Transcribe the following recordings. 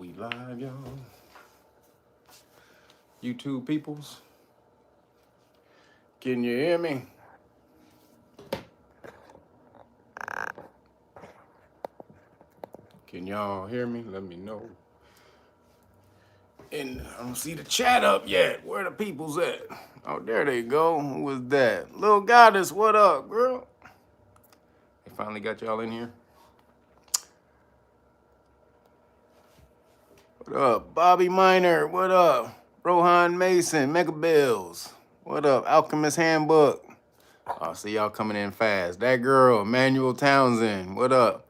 we live, y'all? YouTube peoples, can you hear me? Can y'all hear me? Let me know. And I don't see the chat up yet. Where the peoples at? Oh, there they go. Who was that? Little Goddess, what up, girl? They finally got y'all in here. What up? Bobby Miner, what up? Rohan Mason, Mega Bills. What up? Alchemist Handbook. I see y'all coming in fast. That girl, Emmanuel Townsend, what up?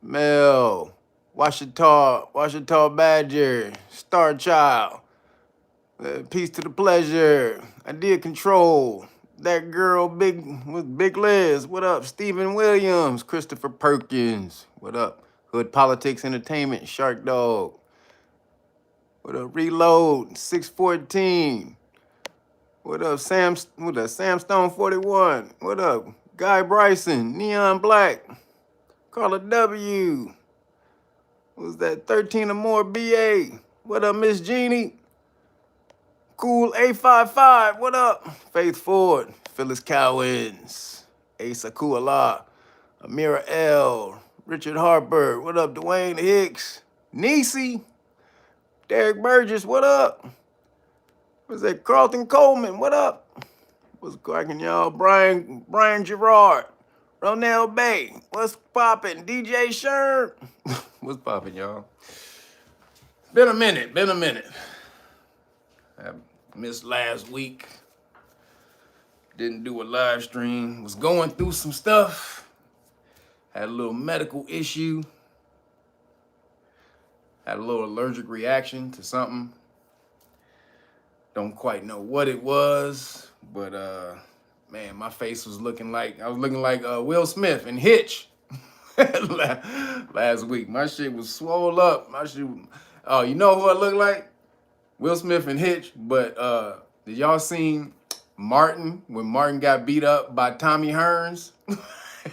Mel, Washita Badger, Star Child, Peace to the Pleasure, Idea Control, that girl, Big Liz, what up? Stephen Williams, Christopher Perkins, what up? Hood Politics Entertainment, Shark Dog, what up? Reload, 614, what up? Sam Stone 41, what up? Guy Bryson, Neon Black, Carla W. Who's that? 13 or more BA. What up, Miss Jeannie? Cool 855. What up? Faith Ford, Phyllis Cowens, Asa Kuala, Amira L, Richard Harper. What up, Dwayne Hicks? Niecy, Derek Burgess. What up? What's that? Carlton Coleman. What up? What's cracking, y'all? Brian Gerard. Ronell Bay, what's poppin'? DJ Sherm, what's poppin', y'all? Been a minute. I missed last week. Didn't do a live stream. Was going through some stuff. Had a little medical issue. Had a little allergic reaction to something. Don't quite know what it was, but man, my face was looking like, Will Smith in Hitch last week. My shit was swole up. Oh, you know who I look like? Will Smith in Hitch, but did y'all seen Martin, when Martin got beat up by Tommy Hearns?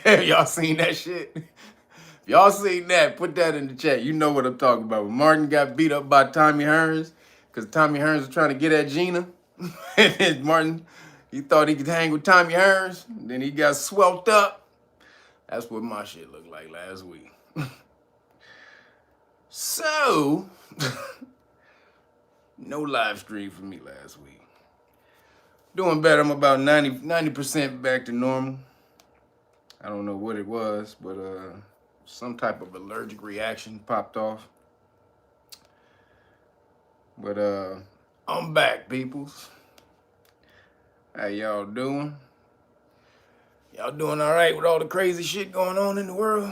Have y'all seen that shit? If y'all seen that, put that in the chat. You know what I'm talking about. When Martin got beat up by Tommy Hearns, because Tommy Hearns was trying to get at Gina. And Martin, he thought he could hang with Tommy Hearns. Then he got swelled up. That's what my shit looked like last week. So, no live stream for me last week. Doing better. I'm about 90% back to normal. I don't know what it was, but some type of allergic reaction popped off. But I'm back, peoples. How y'all doing? Y'all doing all right with all the crazy shit going on in the world?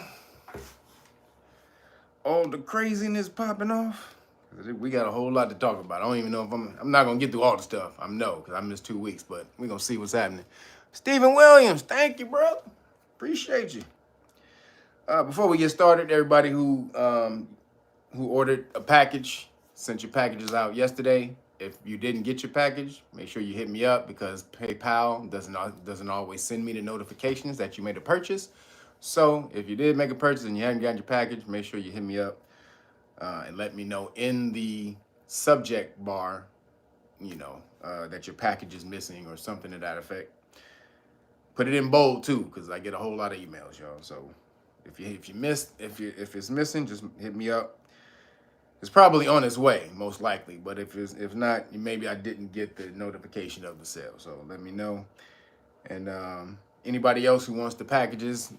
All the craziness popping off? We got a whole lot to talk about. I don't even know if I'm not gonna get through all the stuff. I know, because I missed 2 weeks, but we're gonna see what's happening. Stephen Williams, thank you, bro. Appreciate you. Before we get started, everybody who ordered a package, sent your packages out yesterday. If you didn't get your package, make sure you hit me up, because PayPal doesn't always send me the notifications that you made a purchase. So if you did make a purchase and you haven't gotten your package, make sure you hit me up and let me know in the subject bar, that your package is missing or something to that effect. Put it in bold too, because I get a whole lot of emails, y'all. So if it's missing, just hit me up. It's probably on its way, most likely. But if not, maybe I didn't get the notification of the sale. So let me know. And anybody else who wants the packages,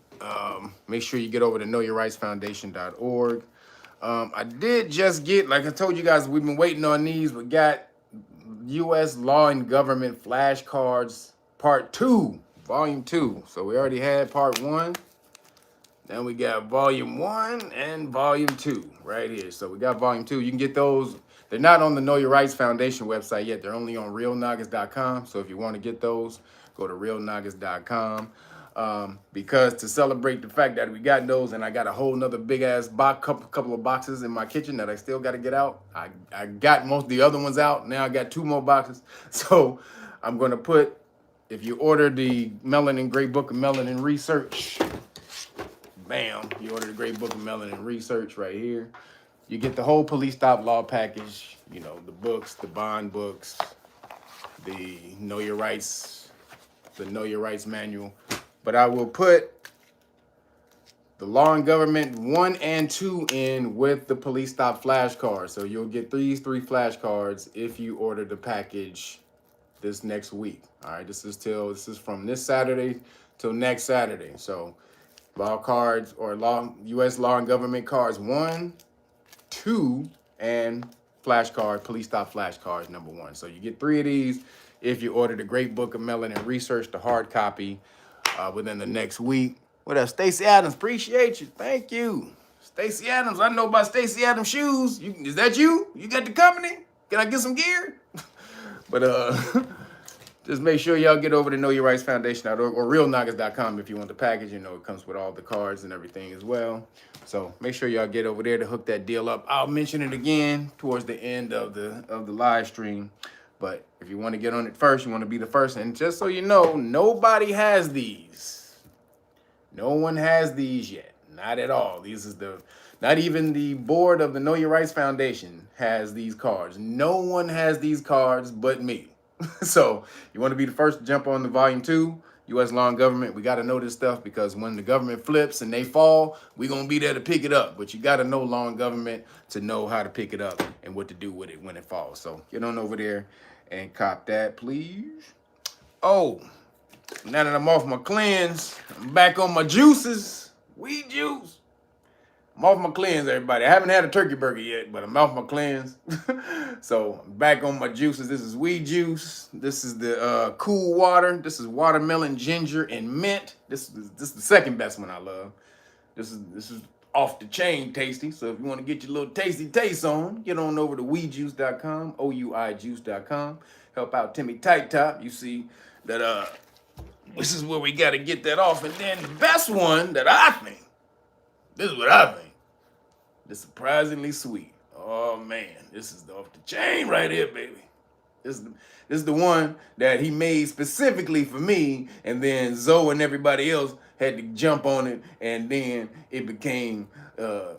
make sure you get over to knowyourrightsfoundation.org. I did just get, like I told you guys, we've been waiting on these. We got U.S. Law and Government Flashcards Part 2, Volume 2. So we already had Part 1. Then we got Volume 1 and Volume 2 right here. So we got Volume 2. You can get those. They're not on the Know Your Rights Foundation website yet. They're only on Reelnagas.com. So if you want to get those, go to Reelnagas.com. Because to celebrate the fact that we got those, and I got a whole nother big ass couple of boxes in my kitchen that I still got to get out. I got most of the other ones out. Now I got 2 more boxes. So I'm going to put, if you order the Melanin Great Book of Melanin Research, bam, you order the Great Book of Melanin Research right here. You get the whole police stop law package, you know, the books, the bond books, the Know Your Rights, the Know Your Rights manual. But I will put the Law and Government 1 and 2 in with the police stop flashcards. So you'll get these 3 flashcards if you order the package this next week. All right, this is from this Saturday till next Saturday. So law cards or U.S. Law and Government cards 1, 2, and flashcard, police stop flashcards number 1. So you get 3 of these if you order the Great Book of Melanin Research, the hard copy, within the next week. What up, Stacey Adams? Appreciate you. Thank you. Stacey Adams, I know about Stacey Adams shoes. Is that you? You got the company? Can I get some gear? But just make sure y'all get over to knowyourrightsfoundation.org or Reelnagas.com if you want the package. You know, it comes with all the cards and everything as well. So make sure y'all get over there to hook that deal up. I'll mention it again towards the end of the live stream. But if you want to get on it first, you want to be the first. And just so you know, nobody has these. No one has these yet. Not at all. Not even the board of the Know Your Rights Foundation has these cards. No one has these cards but me. So you want to be the first to jump on the volume 2, U.S. Law and Government. We got to know this stuff because when the government flips and they fall, we're going to be there to pick it up. But you got to know law and government to know how to pick it up and what to do with it when it falls. So get on over there and cop that, please. Oh, now that I'm off my cleanse, I'm back on my juices. Weed juice. I'm off my cleanse, everybody. I haven't had a turkey burger yet, but I'm off my cleanse. So I'm back on my juices. This is weed juice. This is the cool water. This is watermelon, ginger, and mint. This is the second best one I love. This is off the chain tasty. So if you want to get your little tasty taste on, get on over to weedjuice.com, OUIjuice.com. Help out Timmy Tight Top. You see that this is where we got to get that off. And then the best one that I think, this is what I think, the surprisingly sweet. Oh, man, this is off the chain right here, baby. This is the one that he made specifically for me, and then Zoe and everybody else had to jump on it, and then it became, I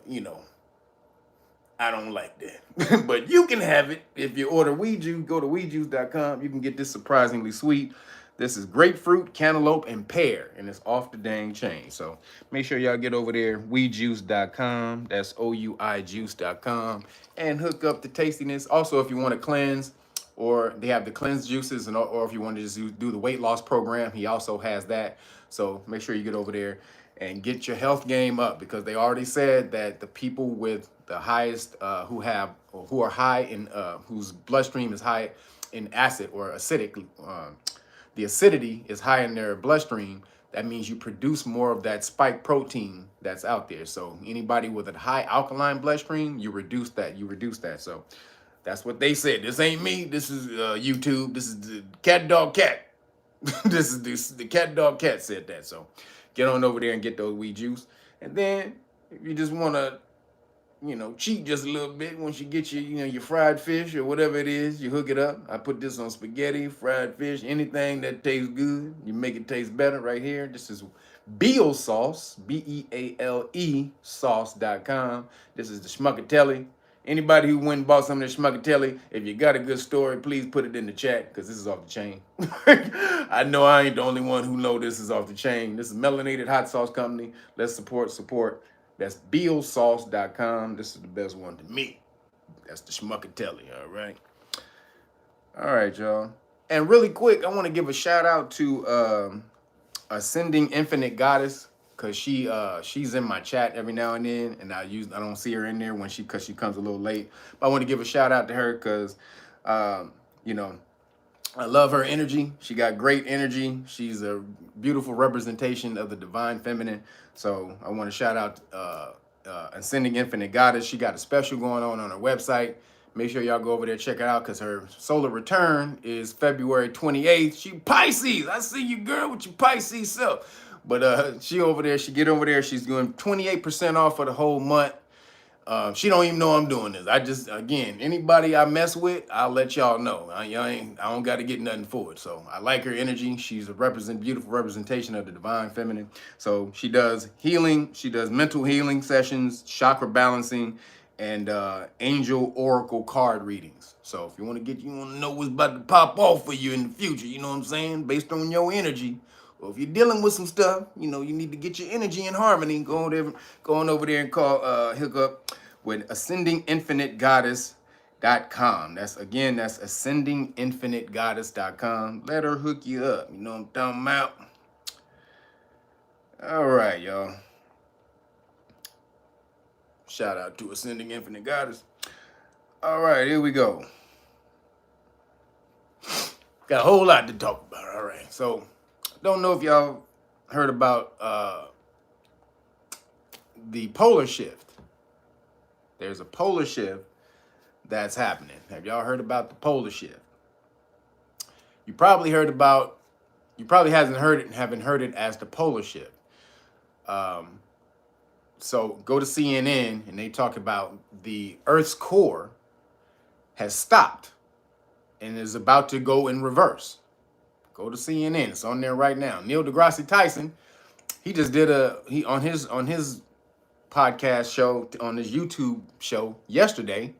don't like that. But you can have it if you order Weed Juice. Go to weedjuice.com. You can get this surprisingly sweet. This is grapefruit, cantaloupe, and pear, and it's off the dang chain. So make sure y'all get over there, weedjuice.com. That's OUIjuice.com, and hook up the tastiness. Also, if you want to cleanse, or they have the cleanse juices, or if you want to just do the weight loss program, he also has that. So make sure you get over there and get your health game up, because they already said that the people with the highest, who are high in, whose bloodstream is high in acid or acidic, the acidity is high in their bloodstream. That means you produce more of that spike protein that's out there. So anybody with a high alkaline bloodstream, you reduce that. So that's what they said. This ain't me. This is YouTube. This is the cat dog cat. This is the cat dog cat said that. So get on over there and get those weed juice. And then if you just want to, cheat just a little bit, once you get your fried fish or whatever it is, you hook it up. I put this on spaghetti, fried fish, anything that tastes good. You make it taste better right here. This is Beale sauce, BEALE sauce.com. This is the schmuckatelli. Anybody who went and bought some of the schmuckatelli, if you got a good story, please put it in the chat, because this is off the chain. I know I ain't the only one who know this is off the chain. This is Melanated Hot Sauce Company. Let's support. That's BealSauce.com. This is the best one to me. That's the schmuckatelli, all right? All right, y'all. And really quick, I want to give a shout out to Ascending Infinite Goddess, because she's in my chat every now and then, and I don't see her in there because she comes a little late. But I want to give a shout out to her because I love her energy. She got great energy. She's a beautiful representation of the divine feminine. So I want to shout out Ascending Infinite Goddess. She got a special going on her website. Make sure y'all go over there, check it out, because her solar return is February 28th. She Pisces. I see you, girl, with your Pisces self. But she get over there. She's doing 28% off for the whole month. She don't even know I'm doing this. Again, anybody I mess with, I'll let y'all know. I don't got to get nothing for it. So I like her energy. She's a beautiful representation of the divine feminine. So she does healing. She does mental healing sessions, chakra balancing, and angel oracle card readings. So if you want to know what's about to pop off for you in the future, you know what I'm saying, based on your energy. Or if you're dealing with some stuff, you need to get your energy in harmony. Go on over there and hook up with ascendinginfinitegoddess.com. That's ascendinginfinitegoddess.com. Let her hook you up. You know what I'm talking about? All right, y'all. Shout out to Ascending Infinite Goddess. All right, here we go. Got a whole lot to talk about. All right, so don't know if y'all heard about the polar shift. There's a polar shift that's happening. Have y'all heard about the polar shift? You probably haven't heard it as the polar shift. So go to CNN and they talk about the Earth's core has stopped and is about to go in reverse. Go to CNN. It's on there right now. Neil deGrasse Tyson, he just did on his podcast show, on his YouTube show yesterday.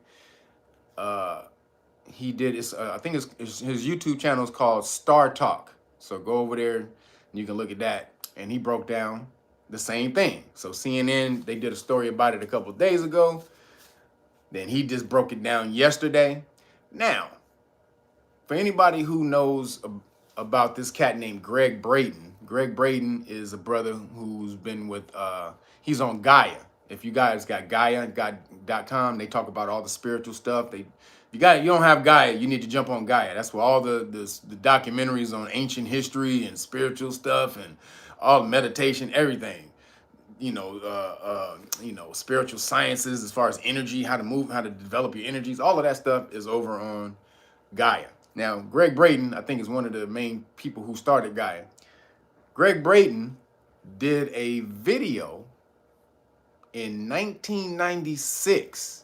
He did I think his YouTube channel is called Star Talk. So go over there and you can look at that. And he broke down the same thing. So CNN, they did a story about it a couple of days ago. Then he just broke it down yesterday. Now, for anybody who knows about this cat named Greg Braden is a brother who's been with, he's on Gaia. If you guys got Gaia.com, they talk about all the spiritual stuff. You don't have Gaia, you need to jump on Gaia. That's where all the documentaries on ancient history and spiritual stuff and all meditation, everything. Spiritual sciences as far as energy, how to move, how to develop your energies, all of that stuff is over on Gaia. Now, Greg Braden, I think, is one of the main people who started Gaia. Greg Braden did a video in 1996.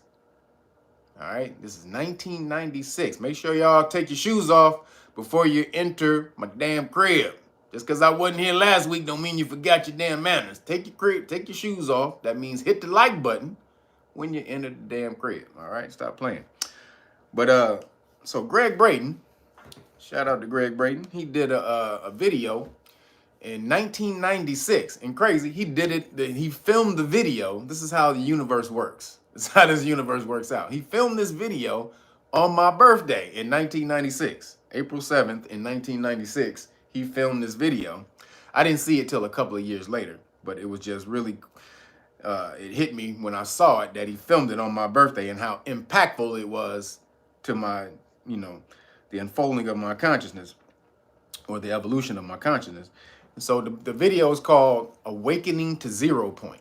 All right, this is 1996. Make sure y'all take your shoes off before you enter my damn crib. Just because I wasn't here last week don't mean you forgot your damn manners. Take your shoes off. That means hit the like button when you enter the damn crib. All right, stop playing. But so Greg Braden, shout out to Greg Braden. He did a video in 1996, and crazy, he did it. He filmed the video. This is how the universe works. This is how this universe works out. He filmed this video on my birthday in 1996, April 7th in 1996. He filmed this video. I didn't see it till a couple of years later, but it was just really, it hit me when I saw it that he filmed it on my birthday and how impactful it was to my, the unfolding of my consciousness or the evolution of my consciousness. And so the video is called Awakening to Zero Point.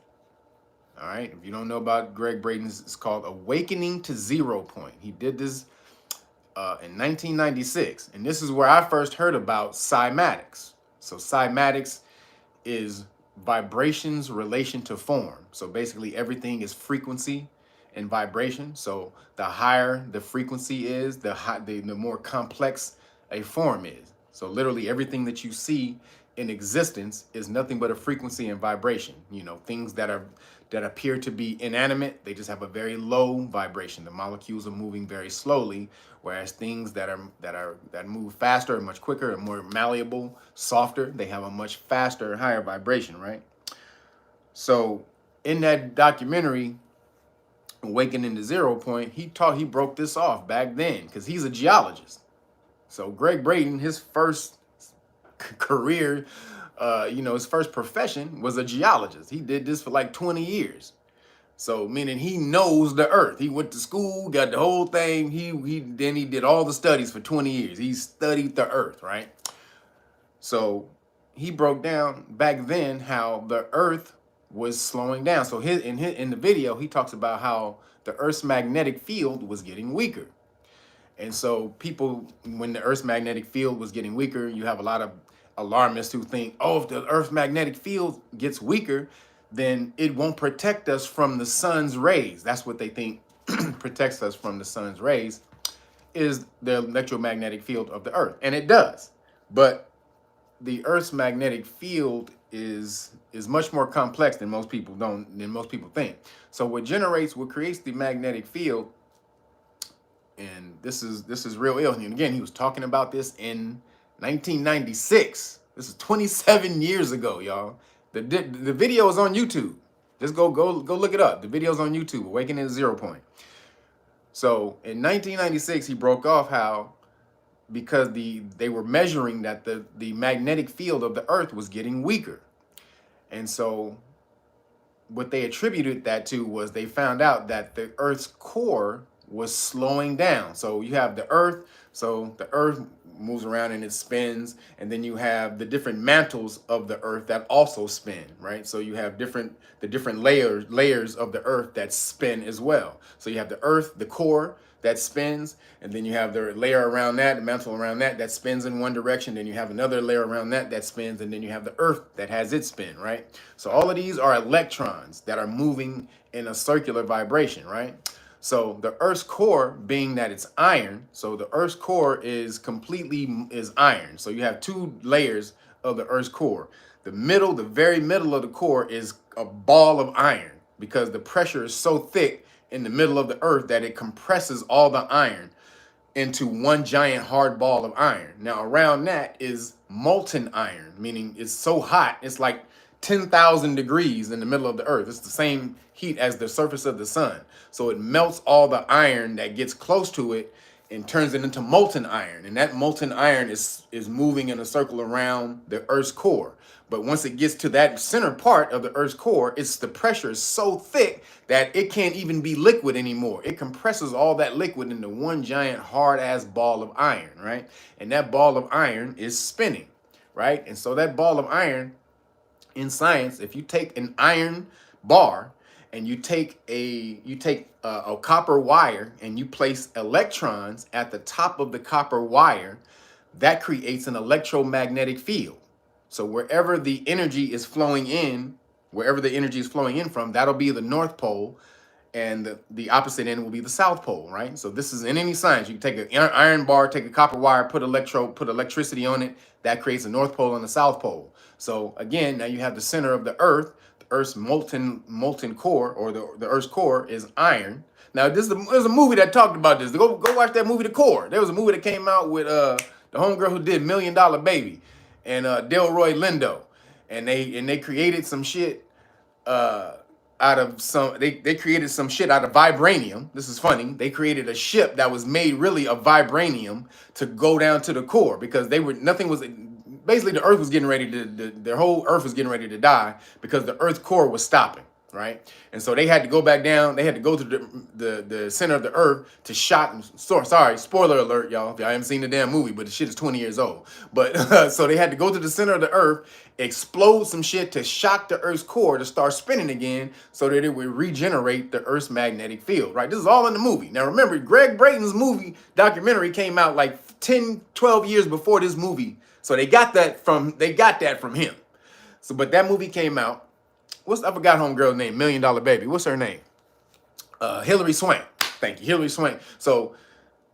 All right. If you don't know about Greg Braden, it's called Awakening to Zero Point. He did this in 1996. And this is where I first heard about cymatics. So cymatics is vibrations relation to form. So basically everything is frequency and vibration. So the higher the frequency is, the more complex a form is. So literally everything that you see in existence is nothing but a frequency and vibration. Things that appear to be inanimate, they just have a very low vibration. The molecules are moving very slowly, whereas things that move faster and much quicker and more malleable, softer, they have a much faster, higher vibration, right? So in that documentary, Awakening to Zero Point, he broke this off back then because he's a geologist. So Greg Braden, his first career, his first profession was a geologist. He did this for like 20 years. So meaning he knows the earth. He went to school, got the whole thing. He did all the studies for 20 years. He studied the earth, right? So he broke down back then how the earth was slowing down. So in the video, he talks about how the earth's magnetic field was getting weaker. And so people, when the earth's magnetic field was getting weaker, you have a lot of alarmists who think, oh, if the earth's magnetic field gets weaker, then it won't protect us from the sun's rays. That's what they think protects us from the sun's rays, is the electromagnetic field of the earth. And it does. But the Earth's magnetic field is much more complex than most people think. So what creates the magnetic field, and this is real ill. And again, he was talking about this in 1996. This is 27 years ago, y'all. The video is on YouTube. Just go look it up. The video's on YouTube. Awakening at Zero Point. So in 1996, he broke off how, because they were measuring that the magnetic field of the Earth was getting weaker. And so what they attributed that to was they found out that the Earth's core was slowing down. So you have the Earth, so the Earth moves around and it spins, and then you have the different mantles of the Earth that also spin, right? So you have the different layers of the Earth that spin as well. So you have the Earth, the core that spins, and then you have the layer around that, the mantle around that spins in one direction. Then you have another layer around that spins, and then you have the Earth that has its spin, right? So all of these are electrons that are moving in a circular vibration, right? So the Earth's core, being that it's iron, so the Earth's core is iron. So you have two layers of the Earth's core. The very middle of the core is a ball of iron, because the pressure is so thick in the middle of the Earth that it compresses all the iron into one giant hard ball of iron. Now around that is molten iron, meaning it's so hot, it's like 10,000 degrees in the middle of the Earth. It's the same heat as the surface of the sun. So it melts all the iron that gets close to it and turns it into molten iron. And that molten iron is moving in a circle around the Earth's core. But once it gets to that center part of the Earth's core, the pressure is so thick that it can't even be liquid anymore. It compresses all that liquid into one giant hard-ass ball of iron, right? And that ball of iron is spinning, right? And so that ball of iron, in science, if you take an iron bar and you take a copper wire and you place electrons at the top of the copper wire, that creates an electromagnetic field. So wherever the energy is flowing in from, that'll be the North Pole, and the opposite end will be the South Pole, right? So this is in any science. You can take an iron bar, take a copper wire, put electricity on it. That creates a North Pole and a South Pole. So again, now you have the center of the Earth. The Earth's molten core, or the Earth's core, is iron. Now there's a movie that talked about this. Go watch that movie, The Core. There was a movie that came out with the homegirl who did $1 Million Baby, and Delroy Lindo, and they created some shit out of they created some shit out of vibranium. This is funny. They created a ship that was made really of vibranium to go down to the core, because basically the Earth was getting ready their whole Earth was getting ready to die, because the Earth's core was stopping, right? And so they had to go back down. They had to go to the center of the Earth to sorry, spoiler alert, y'all. If y'all haven't seen the damn movie, but the shit is 20 years old. But so they had to go to the center of the Earth, explode some shit to shock the Earth's core to start spinning again, so that it would regenerate the Earth's magnetic field, right? This is all in the movie. Now remember, Greg Brayton's movie documentary came out like 10, 12 years before this movie. So they got that from him. So, but that movie came out. I forgot homegirl's name, $1 Million Baby. What's her name? Hilary Swank. Thank you, Hilary Swank. So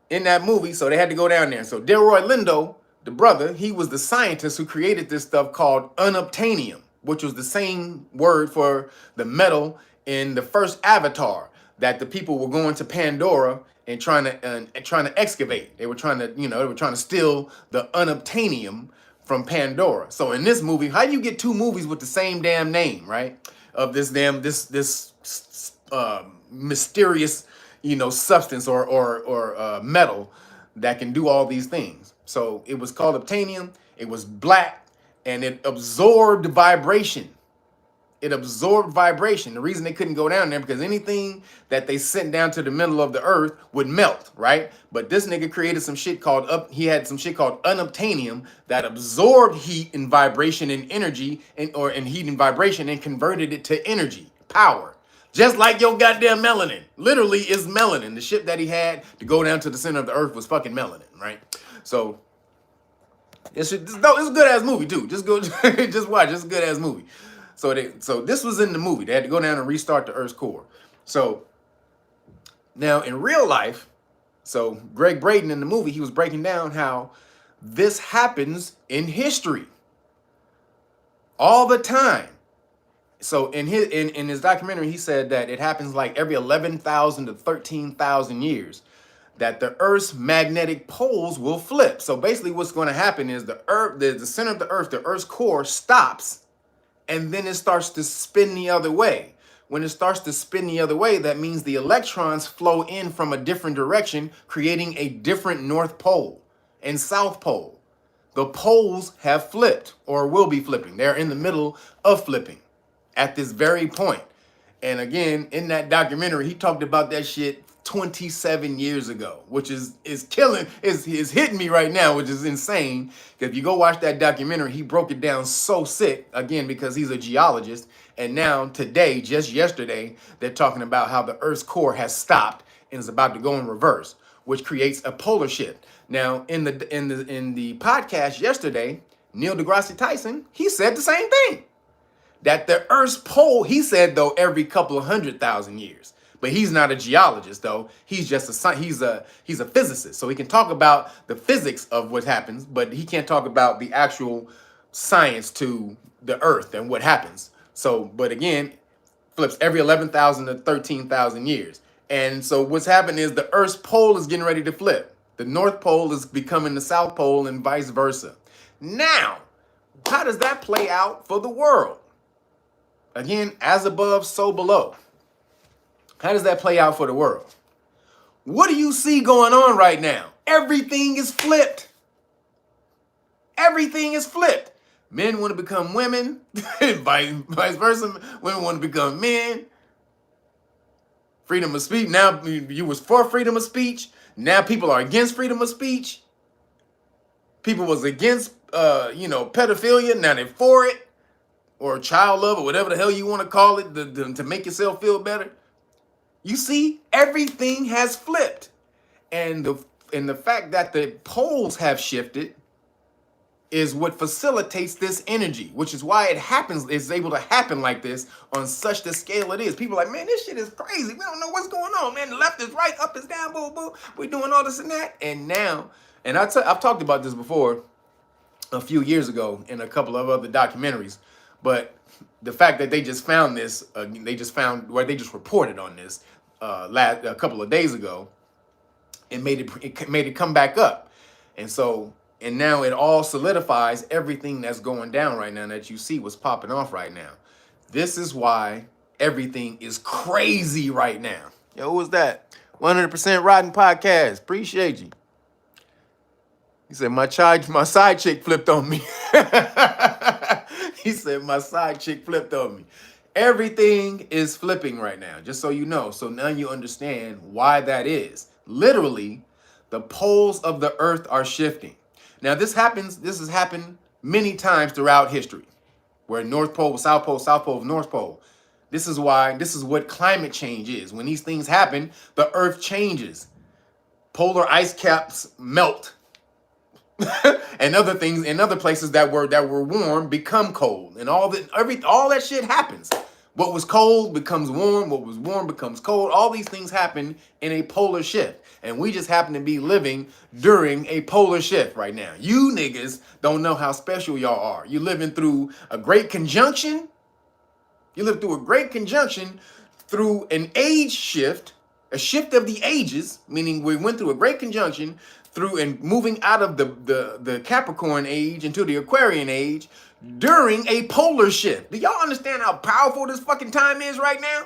in that movie, so they had to go down there. So Delroy Lindo, the brother, he was the scientist who created this stuff called unobtainium, which was the same word for the metal in the first Avatar, that the people were going to Pandora and trying to excavate. They were trying to steal the unobtainium from Pandora. So in this movie, how do you get two movies with the same damn name, right? Of this mysterious, substance or metal that can do all these things. So it was called obtainium. It was black, and it absorbed vibration. It absorbed vibration. The reason they couldn't go down there, because anything that they sent down to the middle of the Earth would melt, right? But this nigga created some shit called unobtainium that absorbed heat and vibration and energy, and heat and vibration, and converted it to energy, power. Just like your goddamn melanin. Literally is melanin. The shit that he had to go down to the center of the Earth was fucking melanin, right? So it's a good ass movie too. Just watch. It's a good ass movie. So this was in the movie. They had to go down and restart the Earth's core. So now in real life, so Greg Brayton in the movie, he was breaking down how this happens in history. all the time. So in his documentary, he said that it happens like every 11,000 to 13,000 years that the Earth's magnetic poles will flip. So basically what's going to happen is the Earth, the center of the Earth, the Earth's core stops, and then it starts to spin the other way. When it starts to spin the other way, that means the electrons flow in from a different direction, creating a different North Pole and South Pole. The poles have flipped or will be flipping. They're in the middle of flipping at this very point. And again, in that documentary, he talked about that shit 27 years ago, which is hitting me right now, which is insane. If you go watch that documentary, he broke it down so sick, again, because he's a geologist. And now today, just yesterday, they're talking about how the Earth's core has stopped and is about to go in reverse, which creates a polar shift. Now, in the podcast yesterday, Neil deGrasse Tyson, he said the same thing. That the Earth's pole, he said, though, every couple of 100,000 years. But he's not a geologist, though. He's just he's a physicist. So he can talk about the physics of what happens, but he can't talk about the actual science to the Earth and what happens. So, but again, flips every 11,000 to 13,000 years. And so what's happening is the Earth's pole is getting ready to flip. The North Pole is becoming the South Pole and vice versa. Now, how does that play out for the world? Again, as above, so below. How does that play out for the world? What do you see going on right now? Everything is flipped. Everything is flipped. Men want to become women, vice versa. Women want to become men. Freedom of speech. Now you was for freedom of speech. Now people are against freedom of speech. People was against, pedophilia. Now they're for it. Or child love, or whatever the hell you want to call it, to make yourself feel better. You see, everything has flipped. And the fact that the poles have shifted is what facilitates this energy, which is why it's able to happen like this on such the scale it is. People are like, man, this shit is crazy. We don't know what's going on, man. The left is right, up is down, boom, boom. We're doing all this and that. And now, and I've talked about this before a few years ago in a couple of other documentaries. But the fact that they just found this, they just reported on this a couple of days ago, it made it come back up, and now it all solidifies everything that's going down right now that you see what's popping off right now. This is why everything is crazy right now. Yo, who was that? 100% Rotten Podcast. Appreciate you. He said my side chick flipped on me. He said my side chick flipped on me. Everything is flipping right now, just so you know. So now you understand why that is. Literally, the poles of the Earth are shifting. Now this has happened many times throughout history, where North Pole, South Pole, North Pole. This is what climate change is. When these things happen, the Earth changes. Polar ice caps melt. And other things in other places that were warm become cold, and all that shit happens. What was cold becomes warm, what was warm becomes cold. All these things happen in a polar shift, and we just happen to be living during a polar shift right now. You niggas don't know how special y'all are. You're living through a great conjunction. You live through a great conjunction through an age shift, a shift of the ages, meaning we went through a great conjunction through and moving out of the Capricorn age into the Aquarian age during a polar shift. Do y'all understand how powerful this fucking time is right now?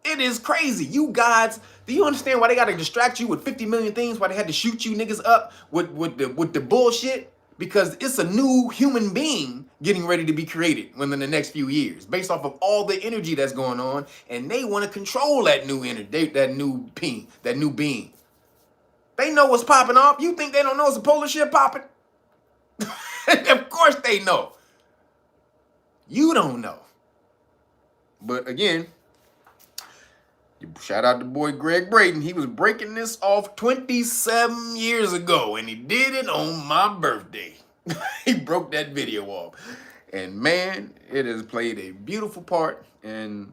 It is crazy. You gods, do you understand why they gotta distract you with 50 million things? Why they had to shoot you niggas up with the bullshit? Because it's a new human being getting ready to be created within the next few years, based off of all the energy that's going on, and they want to control that new energy, that new being. They know what's popping off. You think they don't know it's a polar shift popping? Of course they know. You don't know. But again, shout out to boy Greg Braden. He was breaking this off 27 years ago, and he did it on my birthday. He broke that video off. And man, it has played a beautiful part in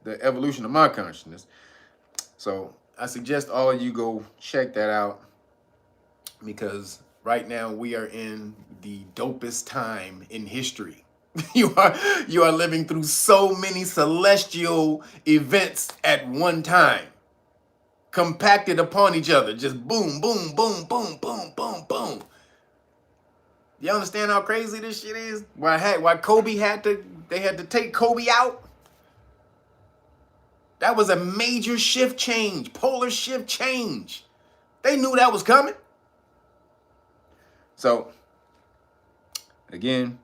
the evolution of my consciousness. So I suggest all of you go check that out, because right now we are in the dopest time in history. You are living through so many celestial events at one time, compacted upon each other. Just boom, boom, boom, boom, boom, boom, boom. You understand how crazy this shit is? Why Kobe they had to take Kobe out? That was a major shift change, polar shift change. They knew that was coming. So, again,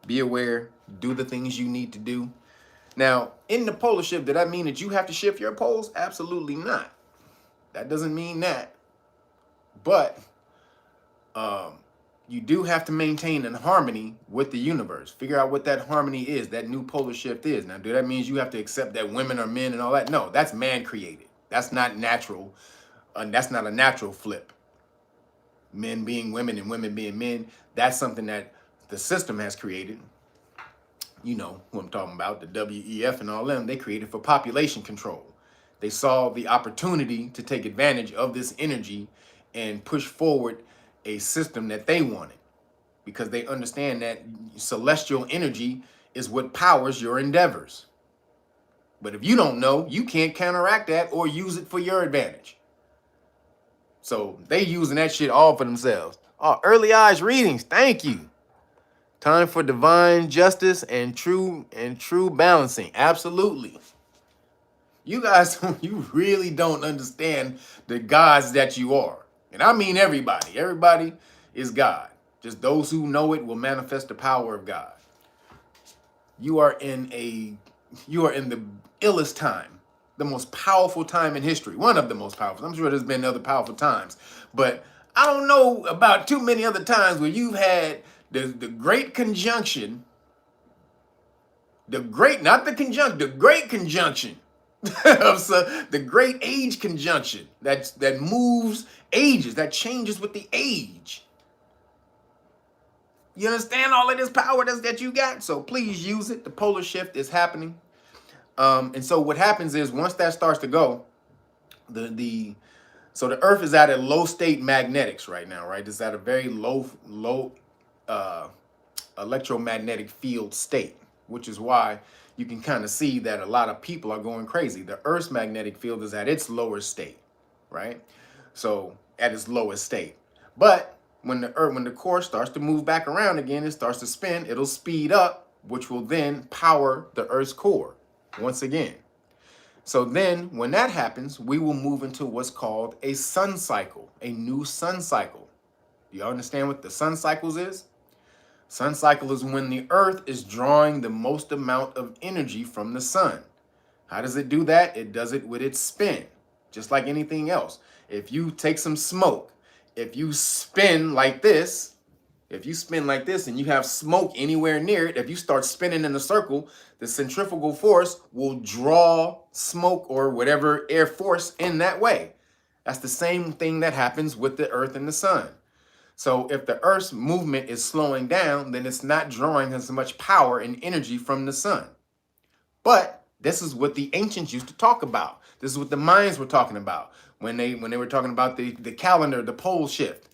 be aware, do the things you need to do. Now, in the polar shift, did that mean that you have to shift your poles? Absolutely not. That doesn't mean that. But you do have to maintain in harmony with the universe. Figure out what that harmony is, that new polar shift is. Now, do that mean you have to accept that women are men and all that? No, that's man-created. That's not natural. That's not a natural flip. Men being women and women being men, that's something that the system has created. You know who I'm talking about, the WEF and all them, they created for population control. They saw the opportunity to take advantage of this energy and push forward a system that they wanted, because they understand that celestial energy is what powers your endeavors. But if you don't know, you can't counteract that or use it for your advantage. So they using that shit all for themselves. Oh, early eyes readings, thank you. Time for divine justice and true balancing. Absolutely. You guys, you really don't understand the gods that you are. And I mean everybody. Everybody is God. Just those who know it will manifest the power of God. You are in the illest time, the most powerful time in history. One of the most powerful. I'm sure there's been other powerful times, but I don't know about too many other times where you've had the great conjunction, the great conjunction of the great age conjunction that moves ages, that changes with the age. You understand all of this power that you got? So please use it. The polar shift is happening. And so what happens is once that starts to go, so the Earth is at a low state magnetics right now, right? It's at a very low electromagnetic field state, which is why you can kind of see that a lot of people are going crazy. The Earth's magnetic field is at its lowest state, right? So at its lowest state. But when the core starts to move back around again, it starts to spin, it'll speed up, which will then power the Earth's core once again. So then when that happens, we will move into what's called a sun cycle, a new sun cycle. Do you understand what the sun cycles is? Sun cycle is when the Earth is drawing the most amount of energy from the sun. How does it do that? It does it with its spin, just like anything else. If you take some smoke, if you spin like this and you have smoke anywhere near it, if you start spinning in a circle, the centrifugal force will draw smoke or whatever air force in that way. That's the same thing that happens with the Earth and the sun. So if the Earth's movement is slowing down, then it's not drawing as much power and energy from the sun. But this is what the ancients used to talk about. This is what the Mayans were talking about when they were talking about the calendar, the pole shift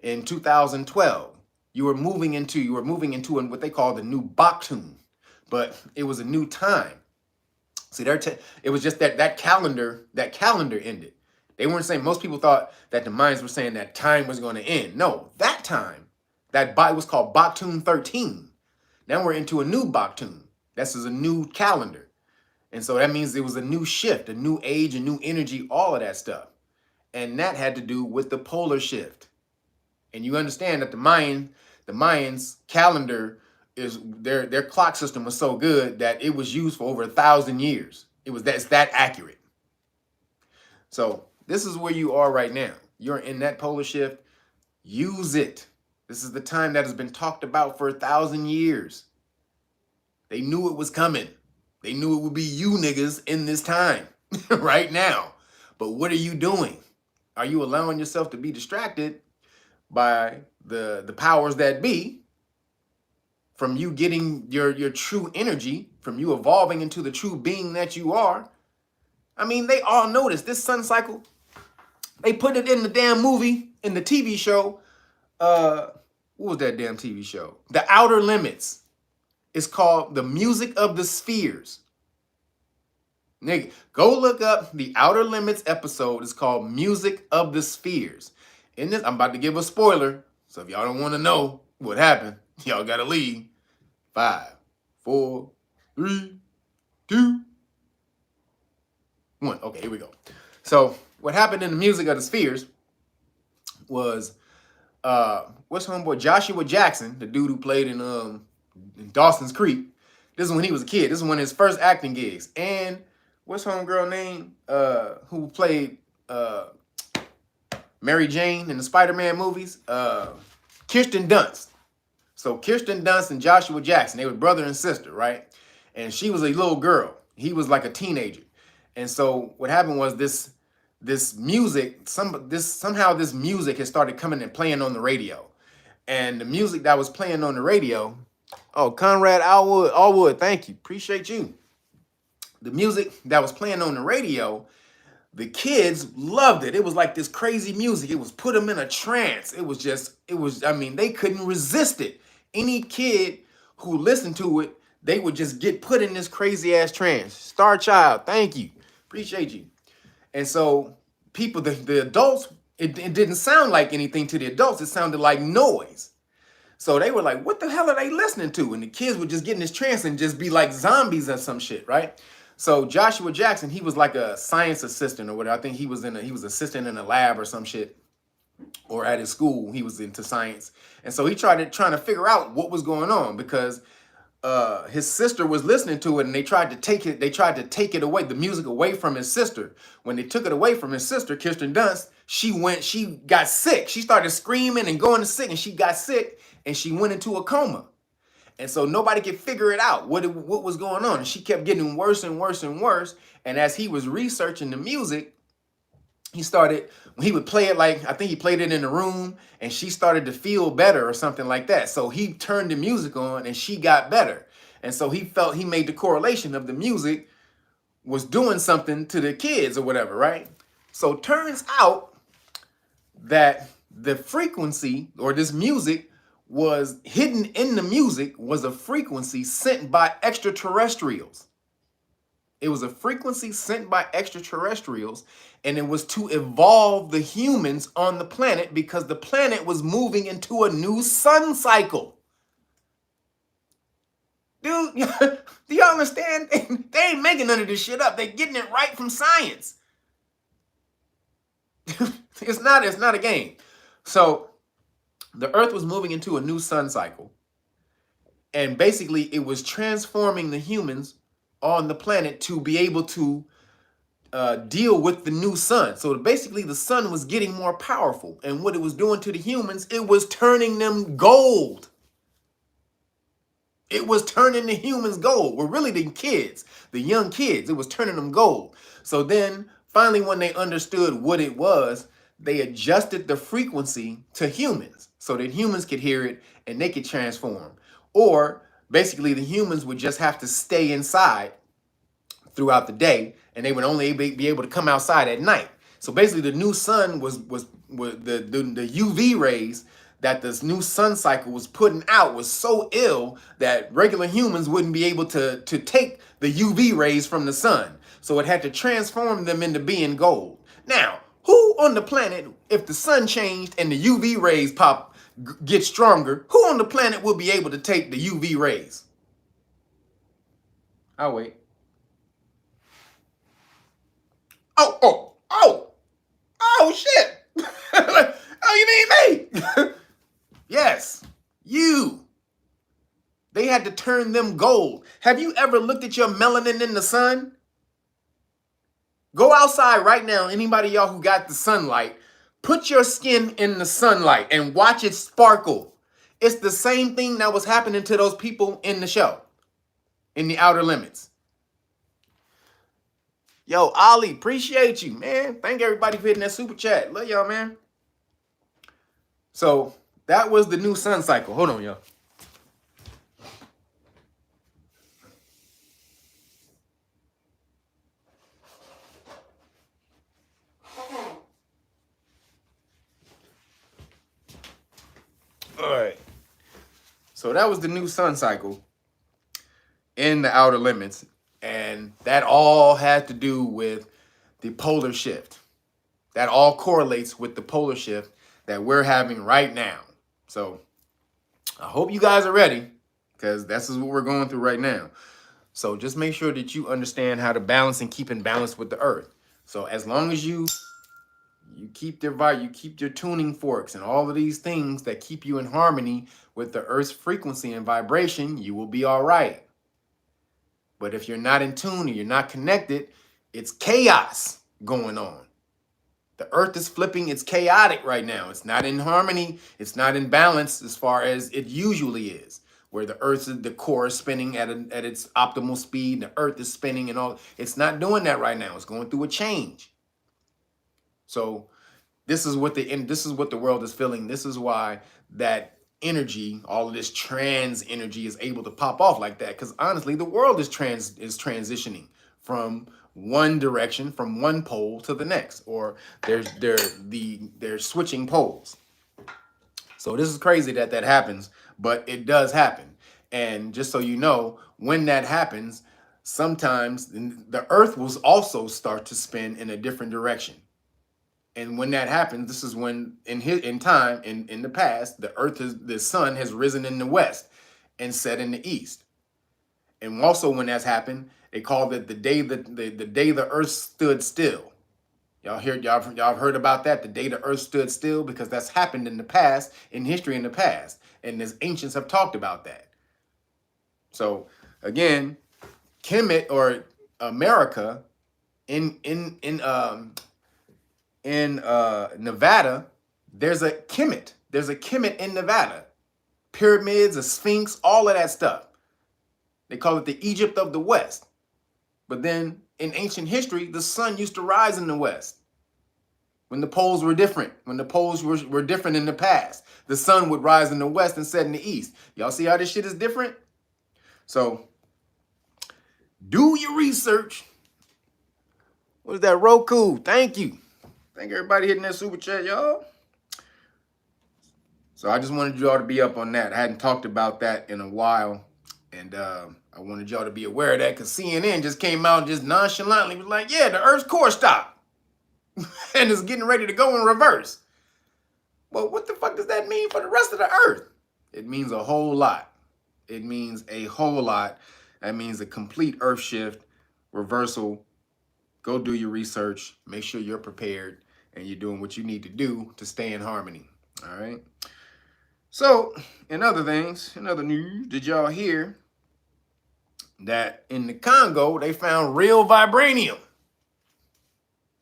in 2012. You were moving into what they call the new Baktun, but it was a new time. See, it was just that calendar ended. They weren't saying, most people thought that the Mayans were saying that time was going to end. No, that time, that was called Baktun 13. Now we're into a new Baktun. This is a new calendar. And so that means it was a new shift, a new age, a new energy, all of that stuff. And that had to do with the polar shift. And you understand that the Mayans calendar is their clock system was so good that it was used for over 1,000 years. It's that accurate. So this is where you are right now. You're in that polar shift. Use it. This is the time that has been talked about for 1,000 years. They knew it was coming. They knew it would be you niggas in this time right now. But what are you doing? Are you allowing yourself to be distracted by the powers that be from you getting your true energy, from you evolving into the true being that you are? I mean, they all notice this sun cycle. They put it in the damn movie, in the TV show, what was that damn TV show? The Outer Limits. It's called The Music of the Spheres. Nigga, go look up the Outer Limits episode. It's called Music of the Spheres. In this, I'm about to give a spoiler. So if y'all don't want to know what happened, y'all gotta leave. 5, 4, 3, 2, 1. Okay, here we go. So what happened in the Music of the Spheres was what's homeboy Joshua Jackson, the dude who played in Dawson's Creek. This is when he was a kid. This is one of his first acting gigs. And what's homegirl name? Who played Mary Jane in the Spider-Man movies? Kirsten Dunst. So Kirsten Dunst and Joshua Jackson, they were brother and sister, right? And she was a little girl. He was like a teenager. And so what happened was this music, somehow this music had started coming and playing on the radio. And the music that was playing on the radio, oh, Conrad Allwood, thank you. Appreciate you. The music that was playing on the radio, the kids loved it. It was like this crazy music. It was put them in a trance. I mean, they couldn't resist it. Any kid who listened to it, they would just get put in this crazy ass trance. Star Child, thank you. Appreciate you. And so people, the adults, it didn't sound like anything to the adults. It sounded like noise. So they were like, what the hell are they listening to? And the kids would just get in this trance and just be like zombies or some shit, right? So Joshua Jackson, he was like a science assistant or whatever. I think he was assistant in a lab or some shit, or at his school. He was into science. And so he trying to figure out what was going on, because his sister was listening to it, and they tried to take it away, the music away from his sister. When they took it away from his sister, Kirsten Dunst, she got sick. She started screaming and going to sick, and she got sick, and she went into a coma. And so nobody could figure it out, what was going on. And she kept getting worse and worse and worse. And as he was researching the music, when he would play it, like, I think he played it in the room, and she started to feel better or something like that. So he turned the music on and she got better. And so he made the correlation of the music was doing something to the kids or whatever, right? So turns out that the frequency, or this music, was hidden in the music, was a frequency sent by extraterrestrials. It was a frequency sent by extraterrestrials, and it was to evolve the humans on the planet, because the planet was moving into a new sun cycle. Dude, do y'all understand? They ain't making none of this shit up. They're getting it right from science. It's not a game. So the Earth was moving into a new sun cycle, and basically it was transforming the humans on the planet to be able to deal with the new sun. So basically the sun was getting more powerful, and what it was doing to the humans, it was turning them gold. It was turning the humans gold. Well, really the kids, the young kids, it was turning them gold. So then finally, when they understood what it was, they adjusted the frequency to humans so that humans could hear it and they could transform. Or basically the humans would just have to stay inside throughout the day, and they would only be able to come outside at night. So basically the new sun was the UV rays that this new sun cycle was putting out was so ill that regular humans wouldn't be able to take the UV rays from the sun. So it had to transform them into being gold. Now, who on the planet, if the sun changed and the UV rays get stronger, who on the planet will be able to take the UV rays? I'll wait. Oh, shit. Oh, you mean me? Yes, you. They had to turn them gold. Have you ever looked at your melanin in the sun? Go outside right now, anybody y'all who got the sunlight, put your skin in the sunlight and watch it sparkle. It's the same thing that was happening to those people in the show, in the Outer Limits. Yo, Ali, appreciate you, man. Thank everybody for hitting that super chat. Love y'all, man. So that was the new sun cycle. Hold on, y'all. So that was the new sun cycle in the outer limits. And that all had to do with the polar shift. That all correlates with the polar shift that we're having right now. So I hope you guys are ready, because this is what we're going through right now. So just make sure that you understand how to balance and keep in balance with the earth. So as long as you keep your tuning forks and all of these things that keep you in harmony with the earth's frequency and vibration, you will be all right. But if you're not in tune and you're not connected, it's chaos going on. The earth is flipping. It's chaotic right now. It's not in harmony. It's not in balance as far as it usually is, where the core is spinning at its optimal speed. The earth is spinning and all. It's not doing that right now. It's going through a change. So this is what the world is feeling. This is why that energy, all of this trans energy, is able to pop off like that. Because honestly, the world is transitioning from one direction, from one pole to the next, or they're switching poles. So this is crazy that happens, but it does happen. And just so you know, when that happens, sometimes the earth will also start to spin in a different direction. And when that happens, this is when in the past, the sun has risen in the west and set in the east. And also when that's happened, they called it the day the earth stood still. Y'all heard about that? The day the earth stood still, because that's happened in the past, in history in the past. And the ancients have talked about that. So again, Kemet, or America, in Nevada, there's a Kemet. There's a Kemet in Nevada. Pyramids, a Sphinx, all of that stuff. They call it the Egypt of the West. But then in ancient history, the sun used to rise in the west. When the poles were different, when the poles were different in the past, the sun would rise in the west and set in the east. Y'all see how this shit is different? So do your research. What is that? Roku. Thank you. Thank everybody hitting that super chat, y'all. So I just wanted y'all to be up on that. I hadn't talked about that in a while. And I wanted y'all to be aware of that, because CNN just came out and just nonchalantly was like, yeah, the Earth's core stopped. And it's getting ready to go in reverse. Well, what the fuck does that mean for the rest of the Earth? It means a whole lot. It means a whole lot. That means a complete Earth shift, reversal. Go do your research. Make sure you're prepared and you're doing what you need to do to stay in harmony. All right. So, in other things, in other news, did y'all hear that in the Congo, they found real vibranium?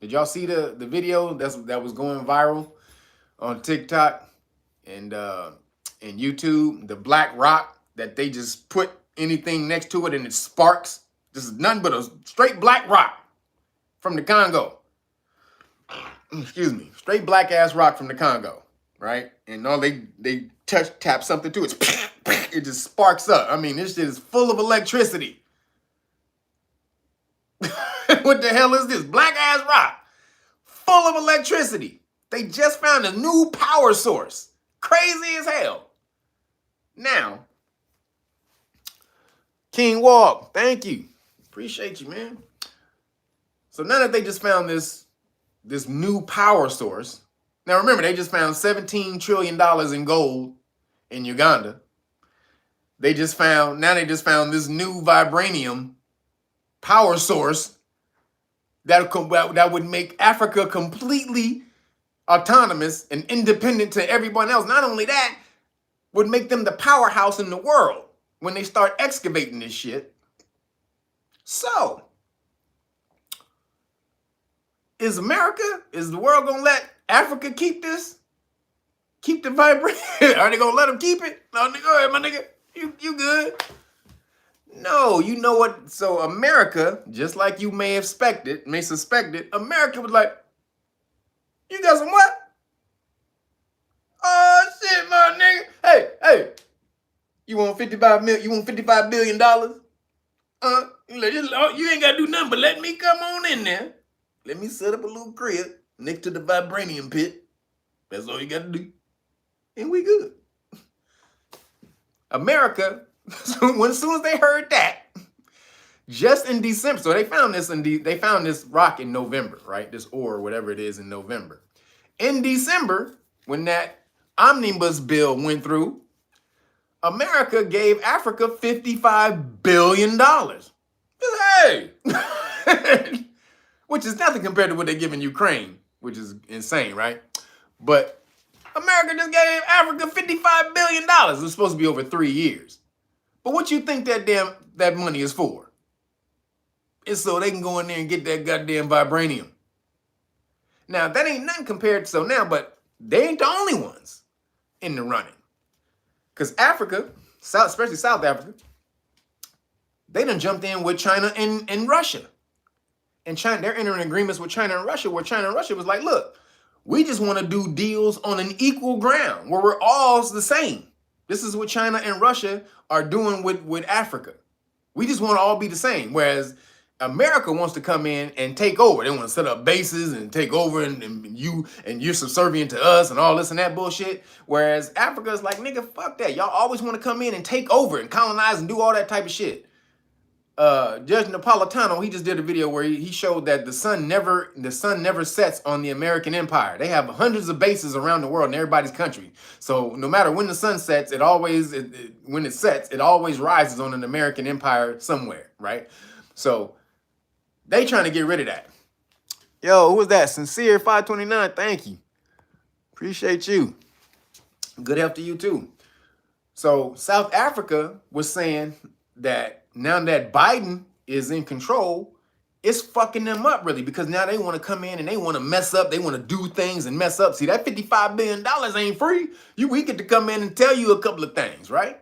Did y'all see the video that was going viral on TikTok and YouTube? The black rock that they just put anything next to it and it sparks. This is nothing but a straight black rock from the Congo. Excuse me. Straight black ass rock from the Congo, right? And all they tap something to it, it just sparks up. I mean, this shit is full of electricity. What the hell is this? Black ass rock full of electricity. They just found a new power source. Crazy as hell. Now, King Walk, thank you. Appreciate you, man. So now that they just found this new power source, now remember, they just found $17 trillion in gold in Uganda. They just found this new vibranium power source that would make Africa completely autonomous and independent to everyone else. Not only that, would make them the powerhouse in the world when they start excavating this shit. So, is the world gonna let Africa keep this? Keep the vibranium? Are they gonna let them keep it? No, go ahead, my nigga. You good? No, you know what? So America, just like you may suspect it, America was like, you got some what? Oh shit, my nigga. Hey, you want $55 billion? You ain't gotta do nothing but let me come on in there. Let me set up a little crib next to the vibranium pit. That's all you gotta do. And we good. America, as soon as they heard that, just in December, so they found this rock in November, right? This ore, whatever it is, in November. In December, when that omnibus bill went through, America gave Africa $55 billion. Hey! Which is nothing compared to what they're giving Ukraine, which is insane, right? But America just gave Africa $55 billion. It was supposed to be over 3 years. But what you think that money is for? It's so they can go in there and get that goddamn vibranium. Now, that ain't nothing compared to but they ain't the only ones in the running. Because Africa, especially South Africa, they done jumped in with China and Russia. And China, they're entering agreements with China and Russia, where China and Russia was like, look, we just want to do deals on an equal ground where we're all the same. This is what China and Russia are doing with Africa. We just want to all be the same. Whereas America wants to come in and take over. They want to set up bases and take over, and you're subservient to us and all this and that bullshit. Whereas Africa is like, nigga, fuck that. Y'all always want to come in and take over and colonize and do all that type of shit. Judge Napolitano, he just did a video where he showed that the sun never sets on the American empire. They have hundreds of bases around the world in everybody's country. So no matter when the sun sets, when it sets, it always rises on an American empire somewhere, right? So they trying to get rid of that. Yo, who was that? Sincere 529, thank you. Appreciate you. Good health to you too. So South Africa was saying that now that Biden is in control, it's fucking them up really, because now they want to come in and they want to mess up. They want to do things and mess up. See, that $55 billion ain't free. We get to come in and tell you a couple of things, right?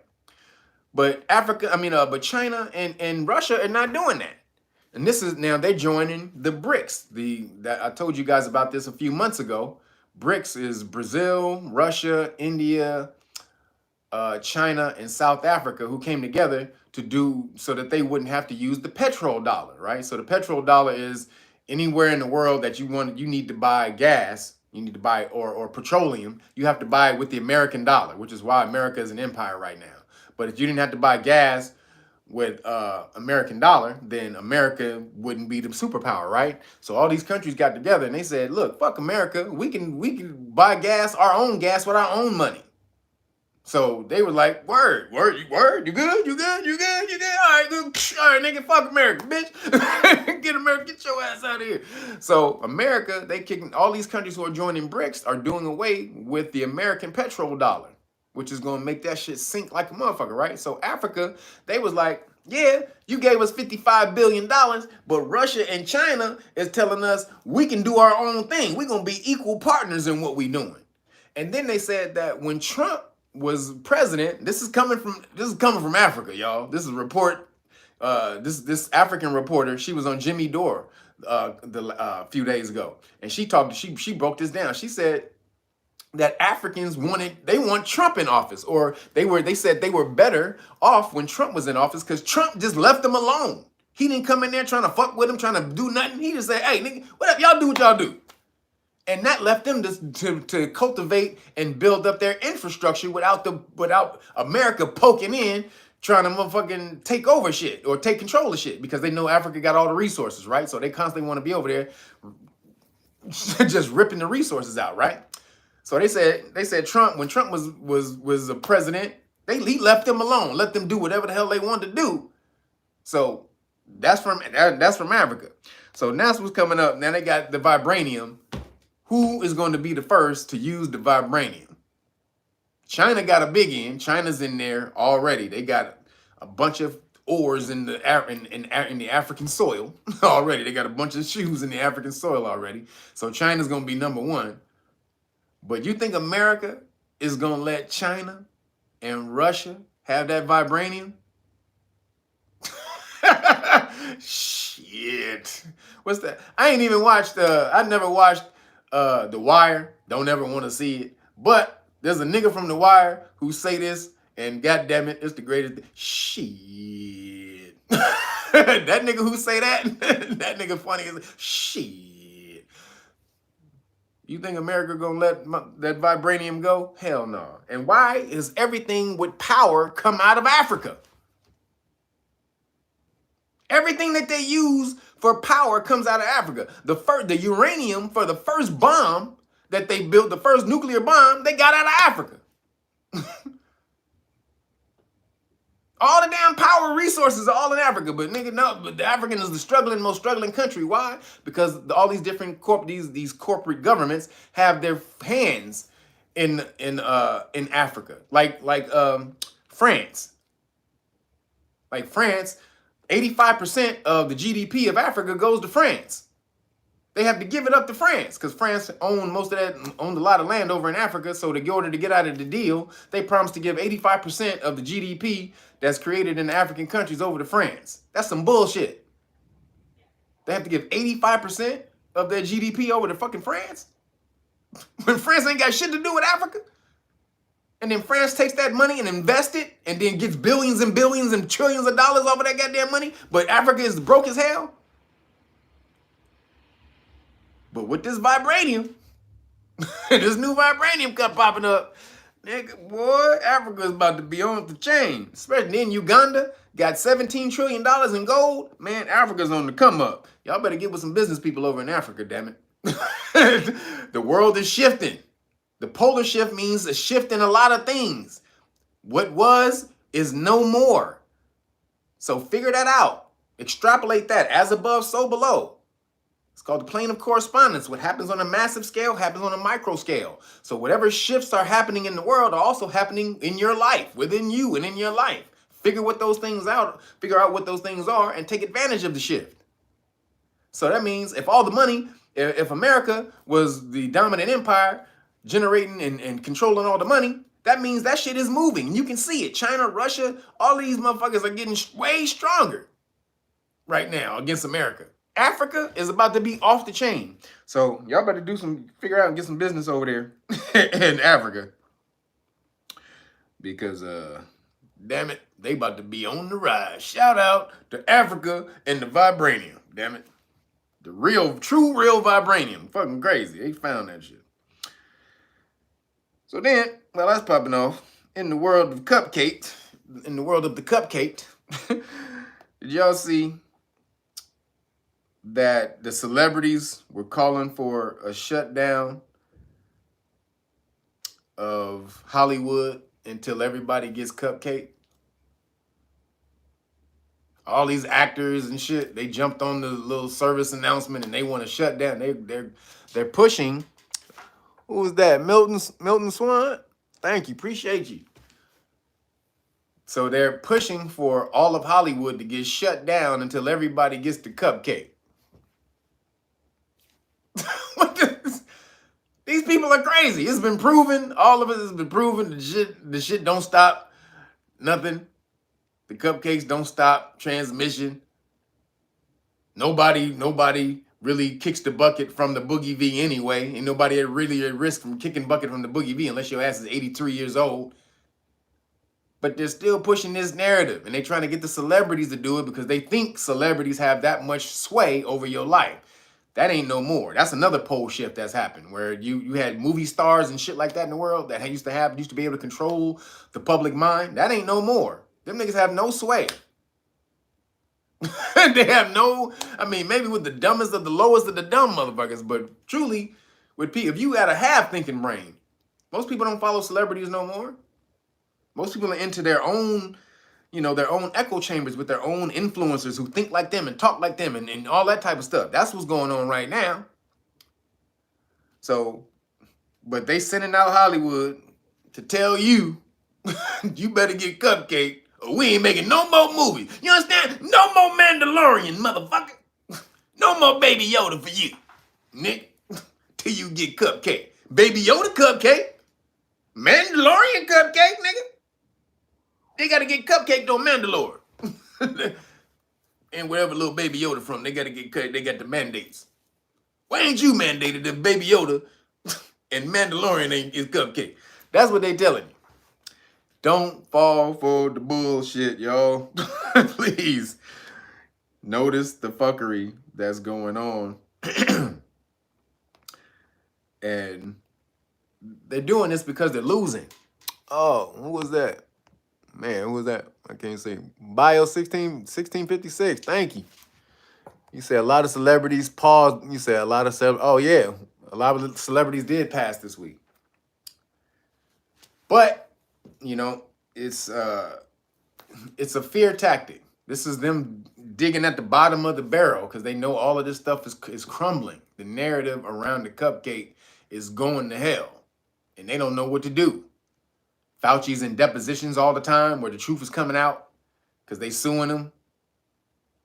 But but China and Russia are not doing that. And this is now they're joining the BRICS. That I told you guys about this a few months ago. BRICS is Brazil, Russia, India, China, and South Africa, who came together to do so that they wouldn't have to use the petrol dollar, right? So the petrol dollar is anywhere in the world that you need to buy gas, you need to buy or petroleum, you have to buy it with the American dollar, which is why America is an empire right now. But if you didn't have to buy gas with American dollar, then America wouldn't be the superpower, right? So all these countries got together and they said, look, fuck America, we can buy gas, our own gas, with our own money. So they were like, word, you good? All right, good. All right, nigga, fuck America, bitch. Get your ass out of here. So America, they kicking all these countries who are joining BRICS are doing away with the American petrol dollar, which is going to make that shit sink like a motherfucker, right? So Africa, they was like, yeah, you gave us $55 billion, but Russia and China is telling us we can do our own thing. We're going to be equal partners in what we doing. And then they said that when Trump was president, this is coming from Africa, y'all. This is a report. This African reporter, she was on Jimmy Dore a few days ago, and she broke this down. She said that Africans want Trump in office, or they said they were better off when Trump was in office because Trump just left them alone. He didn't come in there trying to fuck with them, trying to do nothing. He just said, hey, nigga, whatever, y'all do what y'all do. And that left them to cultivate and build up their infrastructure without America poking in, trying to motherfucking take over shit or take control of shit, because they know Africa got all the resources, right? So they constantly want to be over there just ripping the resources out, right? So they said Trump, when Trump was a president, he left them alone, let them do whatever the hell they wanted to do. So that's from Africa. So now what's coming up. Now they got the vibranium. Who is going to be the first to use the vibranium? China got a big end. China's in there already. They got a bunch of ores in the African soil already. They got a bunch of shoes in the African soil already. So China's going to be number one. But you think America is going to let China and Russia have that vibranium? Shit. What's that? I never watched The Wire. Don't ever want to see it. But there's a nigga from The Wire who say this, and goddamn it, it's the greatest. Shit. That nigga who say that, that nigga funny as shit. You think America gonna let that vibranium go? Hell no. And why is everything with power come out of Africa? Everything that they use for power comes out of Africa. The uranium for the first bomb that they built, the first nuclear bomb, they got out of Africa. All the damn power resources are all in Africa, but nigga, no, but the African is the most struggling country. Why? Because all these different these corporate governments have their hands in Africa, like France. Like France, 85% of the GDP of Africa goes to France. They have to give it up to France because France owned a lot of land over in Africa. So in order to get out of the deal, they promised to give 85% of the GDP that's created in the African countries over to France. That's some bullshit. They have to give 85% of their GDP over to fucking France? When France ain't got shit to do with Africa? And then France takes that money and invests it and then gets billions and billions and trillions of dollars off of that goddamn money, but Africa is broke as hell? But with this vibranium, this new vibranium cup popping up, nigga, boy, Africa is about to be on the chain. Especially in Uganda, got $17 trillion in gold. Man, Africa's on the come up. Y'all better get with some business people over in Africa, damn it. The world is shifting. The polar shift means a shift in a lot of things. What was is no more. So figure that out. Extrapolate that. As above, so below. It's called the plane of correspondence. What happens on a massive scale happens on a micro scale. So whatever shifts are happening in the world are also happening in your life, within you and in your life. Figure what those things out, figure out what those things are, and take advantage of the shift. So that means if all the money, if America was the dominant empire, generating and controlling all the money, that means that shit is moving. You can see it. China, Russia, all these motherfuckers are getting way stronger right now against America. Africa is about to be off the chain. So y'all better figure out and get some business over there in Africa. Because, damn it, they about to be on the rise. Shout out to Africa and the vibranium, damn it. The true real vibranium. Fucking crazy. They found that shit. So then, well, that's popping off. In the world of the cupcake, did y'all see that the celebrities were calling for a shutdown of Hollywood until everybody gets cupcake? All these actors and shit, they jumped on the little service announcement and they want to shut down. They're pushing. Who was that? Milton Swan? Thank you. Appreciate you. So they're pushing for all of Hollywood to get shut down until everybody gets the cupcake. These people are crazy. It's been proven. All of it has been proven. The shit don't stop. Nothing. The cupcakes don't stop transmission. Nobody really kicks the bucket from the Boogie V anyway. Ain't nobody really at risk from kicking bucket from the Boogie V unless your ass is 83 years old. But they're still pushing this narrative, and they're trying to get the celebrities to do it because they think celebrities have that much sway over your life. That ain't no more. That's another pole shift that's happened, where you had movie stars and shit like that in the world that used to be able to control the public mind. That ain't no more. Them niggas have no sway. They have no, I mean, maybe with the dumbest of the lowest of the dumb motherfuckers, but truly, if you had a half-thinking brain, most people don't follow celebrities no more. Most people are into their own, their own echo chambers with their own influencers who think like them and talk like them and all that type of stuff. That's what's going on right now. So, but they sending out Hollywood to tell you, you better get cupcake or we ain't making no more movies. You understand? No more Mandalorian, motherfucker. No more Baby Yoda for you, Nick, till you get cupcake. Baby Yoda cupcake. Mandalorian cupcake, nigga. They got to get cupcaked on Mandalore. And wherever little Baby Yoda from, they got to get cut. They got the mandates. Why ain't you mandated that Baby Yoda and Mandalorian is cupcake? That's what they telling you. Don't fall for the bullshit, y'all. Please. Notice the fuckery that's going on. And they're doing this because they're losing. Oh, who was that? Man, who was that? I can't say. Bio 1656. Thank you. You said a lot of celebrities paused. You said a lot of oh yeah, a lot of celebrities did pass this week. But you know, it's a fear tactic. This is them digging at the bottom of the barrel because they know all of this stuff is crumbling. The narrative around the cupcake is going to hell, and they don't know what to do. Fauci's in depositions all the time where the truth is coming out because they suing him.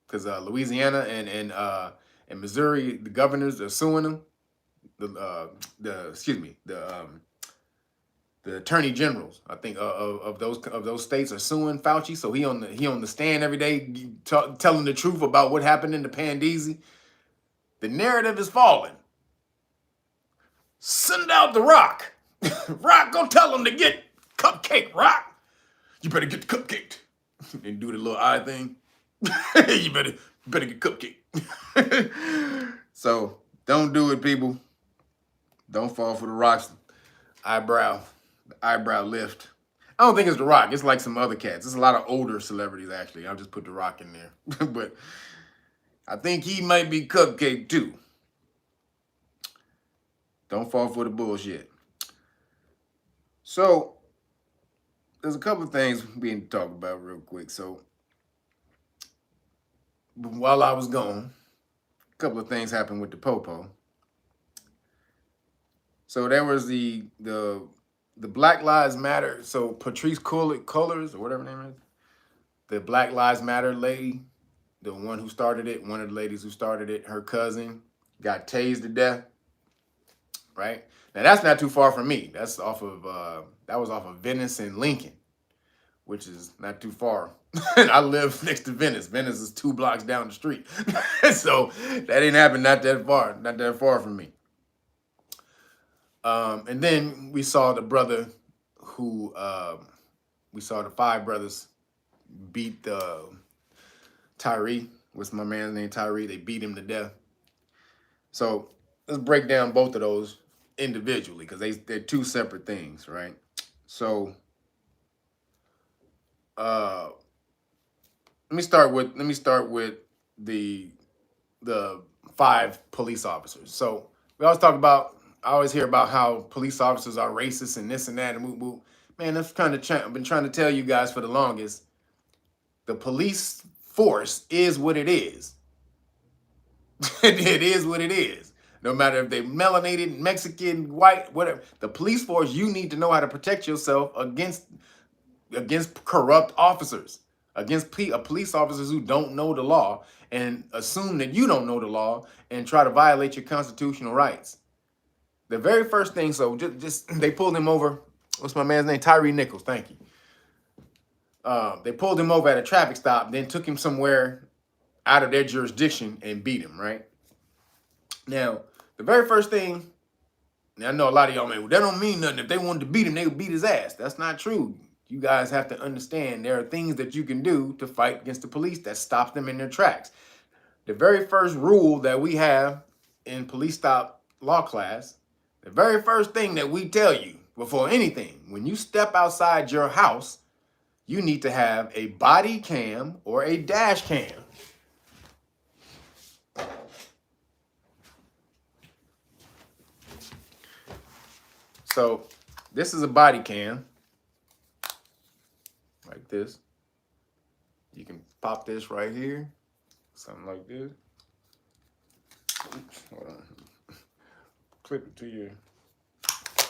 Because Louisiana and Missouri, the governors are suing him. The attorney generals, I think, of those states are suing Fauci. So he on the stand every day telling the truth about what happened in the Pandeezy. The narrative is falling. Send out the Rock. Rock, go tell him to get cupcake. Rock, you better get the cupcake. And do the little eye thing. you better get cupcake. So don't do it, people. Don't fall for the Rock's eyebrow lift. I don't think it's the Rock. It's like some other cats. It's a lot of older celebrities, actually. I'll just put the Rock in there. But I think he might be cupcake too. Don't fall for the bullshit. So there's a couple of things we need to talk about real quick. So while I was gone, a couple of things happened with the Popo. So there was the Black Lives Matter. So Patrice Cullors, or whatever her name is, the Black Lives Matter lady, the one who started it, one of the ladies who started it, her cousin got tased to death. Right now, that's not too far from me. That's off of that was off of Venice and Lincoln, which is not too far. I live next to Venice. Venice is 2 blocks down the street. So that didn't happen not that far from me. And then we saw the brother who, we saw the 5 brothers beat Tyree. What's my man's name? Tyree. They beat him to death. So let's break down both of those individually because they're 2 separate things, right? So let me start with the 5 police officers. So I always hear about how police officers are racist and this and that and whoop whoop. Man, I've been trying to tell you guys for the longest. The police force is what it is. It is what it is. No matter if they're melanated, Mexican, white, whatever. The police force, you need to know how to protect yourself against corrupt officers, against police officers who don't know the law and assume that you don't know the law and try to violate your constitutional rights. The very first thing, so just they pulled him over. What's my man's name? Tyree Nichols. Thank you. They pulled him over at a traffic stop, then took him somewhere out of their jurisdiction and beat him, right? Now, the very first thing, now I know a lot of y'all, man, well, that don't mean nothing. If they wanted to beat him, they would beat his ass. That's not true. You guys have to understand there are things that you can do to fight against the police that stop them in their tracks. The very first rule that we have in police stop law class, the very first thing that we tell you before anything, when you step outside your house, you need to have a body cam or a dash cam. So this is a body cam, like this. You can pop this right here, something like this. Oops, hold on. Clip it to your,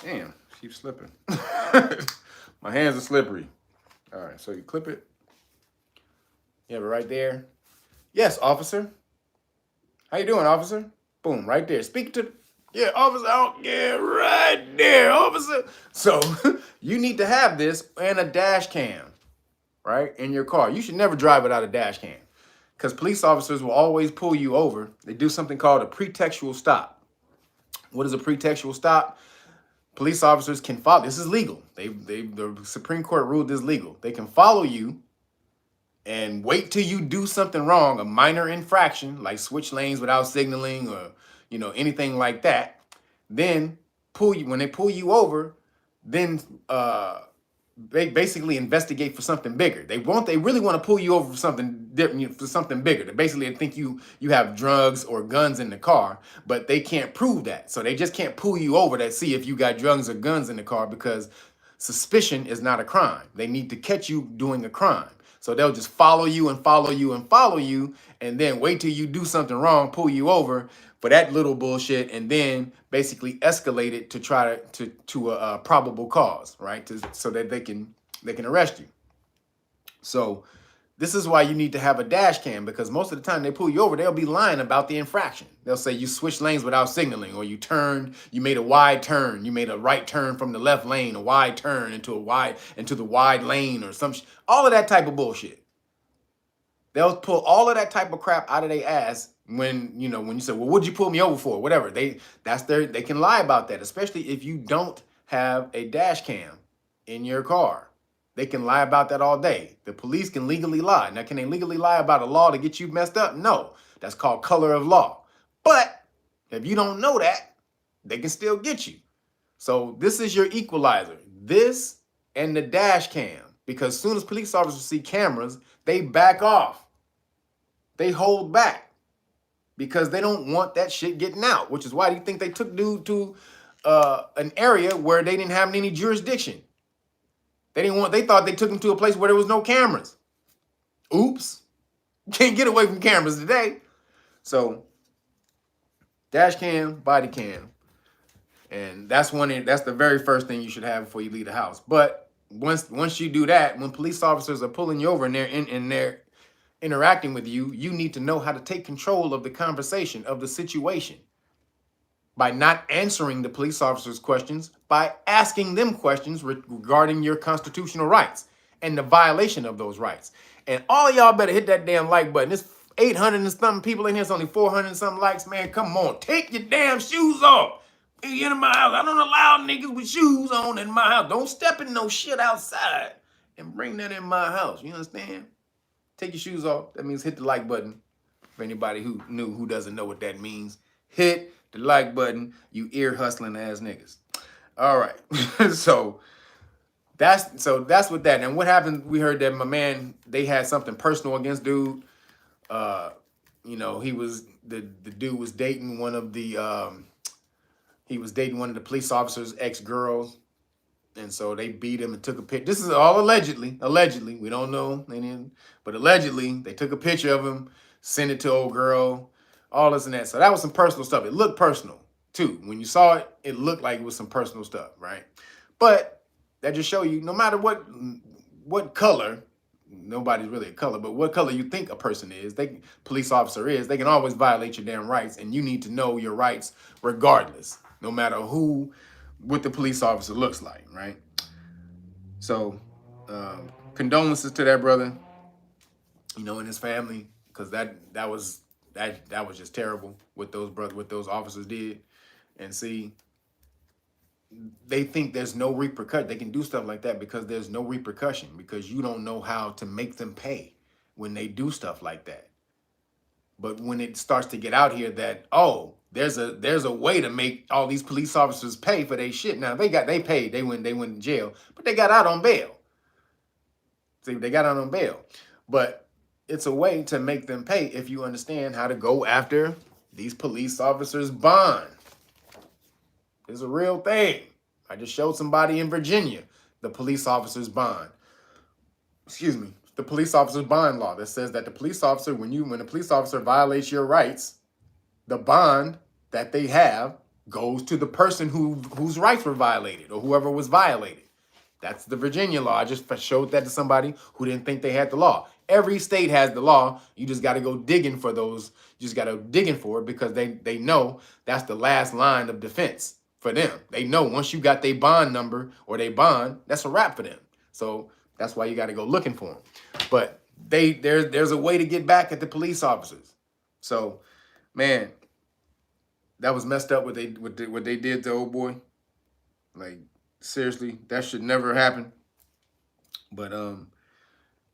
damn, keep slipping. My hands are slippery. All right, so you clip it. You have it right there. Yes, officer. How you doing, officer? Boom, right there. Speak to, yeah, officer. Oh, yeah, right there, officer. So you need to have this and a dash cam, right, in your car. You should never drive without a dash cam because police officers will always pull you over. They do something called a pretextual stop. What is a pretextual stop? Police officers can follow. This is legal. The Supreme Court ruled this legal. They can follow you and wait till you do something wrong, a minor infraction like switch lanes without signaling or anything like that. Then when they pull you over, then they basically investigate for something bigger. They really want to pull you over for something different, for something bigger. They basically think you have drugs or guns in the car, but they can't prove that. So they just can't pull you over to see if you got drugs or guns in the car, because suspicion is not a crime. They need to catch you doing a crime. So they'll just follow you and follow you and follow you, and then wait till you do something wrong, pull you over for that little bullshit, and then basically escalate it to try to a probable cause, right? So that they can arrest you. So this is why you need to have a dash cam, because most of the time they pull you over, they'll be lying about the infraction. They'll say you switched lanes without signaling, or you made a wide turn, you made a right turn from the left lane, a wide turn into the wide lane, or all of that type of bullshit. They'll pull all of that type of crap out of their ass when you say, well, what'd you pull me over for? Whatever. They can lie about that, especially if you don't have a dash cam in your car. They can lie about that all day. The police can legally lie. Now, can they legally lie about a law to get you messed up? No. That's called color of law. But if you don't know that, they can still get you. So this is your equalizer. This and the dash cam. Because as soon as police officers see cameras, they back off. They hold back because they don't want that shit getting out, which is why you think they took dude to an area where they didn't have any jurisdiction. They thought they took him to a place where there was no cameras. Oops. Can't get away from cameras today. So dash cam, body cam. And that's the very first thing you should have before you leave the house. But once you do that, when police officers are pulling you over and they're interacting with you, you need to know how to take control of the conversation, of the situation, by not answering the police officers' questions, by asking them questions regarding your constitutional rights and the violation of those rights. And all of y'all better hit that damn like button. There's 800 and something people in here. It's only 400 and something likes. Man, come on. Take your damn shoes off. You in my house. I don't allow niggas with shoes on in my house. Don't step in no shit outside and bring that in my house. You understand? Take your shoes off. That means hit the like button. For anybody who doesn't know what that means, hit the like button, you ear hustling ass niggas. All right. so that's with that. And what happened? We heard that my man, they had something personal against dude. He was the dude was dating one of the police officers' ex-girls. And so they beat him and took a picture. This is all allegedly. Allegedly. We don't know. But allegedly, they took a picture of him, sent it to old girl, all this and that. So that was some personal stuff. It looked personal, too. When you saw it, it looked like it was some personal stuff, right? But that just show you, no matter what color, nobody's really a color, but what color you think a person is, police officer is, they can always violate your damn rights. And you need to know your rights regardless, no matter what the police officer looks like, right? So, condolences to that brother, and his family, because that was just terrible what those officers did. And see, they think there's no repercussion. They can do stuff like that because there's no repercussion, because you don't know how to make them pay when they do stuff like that. But when it starts to get out here that, oh, there's a way to make all these police officers pay for their shit. Now they paid, they went in jail, but they got out on bail. See, they got out on bail. But it's a way to make them pay if you understand how to go after these police officers' bond. It's a real thing. I just showed somebody in Virginia the police officers' bond. Excuse me. The police officer's bond law that says that the police officer, when a police officer violates your rights, the bond that they have goes to the person whose rights were violated, or whoever was violated. That's the Virginia law. I just showed that to somebody who didn't think they had the law. Every state has the law. You just got to go digging for those. You just got to digging for it, because they know that's the last line of defense for them. They know once you got their bond number or their bond, that's a wrap for them. So that's why you got to go looking for them. But there's a way to get back at the police officers. So, man, that was messed up what they did to old boy. Like, seriously, that should never happen. But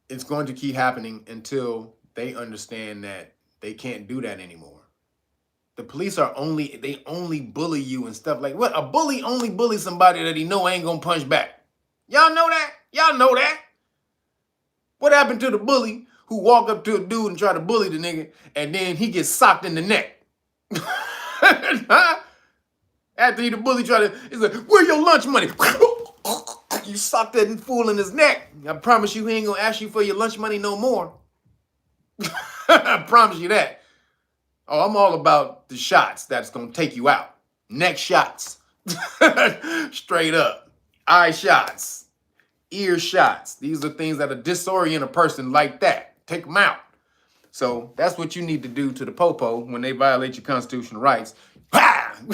it's going to keep happening until they understand that they can't do that anymore. The police are they only bully you and stuff like what? A bully only bullies somebody that he know ain't gonna punch back. Y'all know that? Y'all know that? What happened to the bully who walk up to a dude and try to bully the nigga and then he gets socked in the neck? After the bully tried to, he's like, where your lunch money? You socked that fool in his neck. I promise you he ain't gonna ask you for your lunch money no more. I promise you that. Oh, I'm all about the shots that's gonna take you out. Neck shots. Straight up. Eye shots. Ear shots. These are things that'll disorient a person like that. Take them out. So that's what you need to do to the popo when they violate your constitutional rights. I'm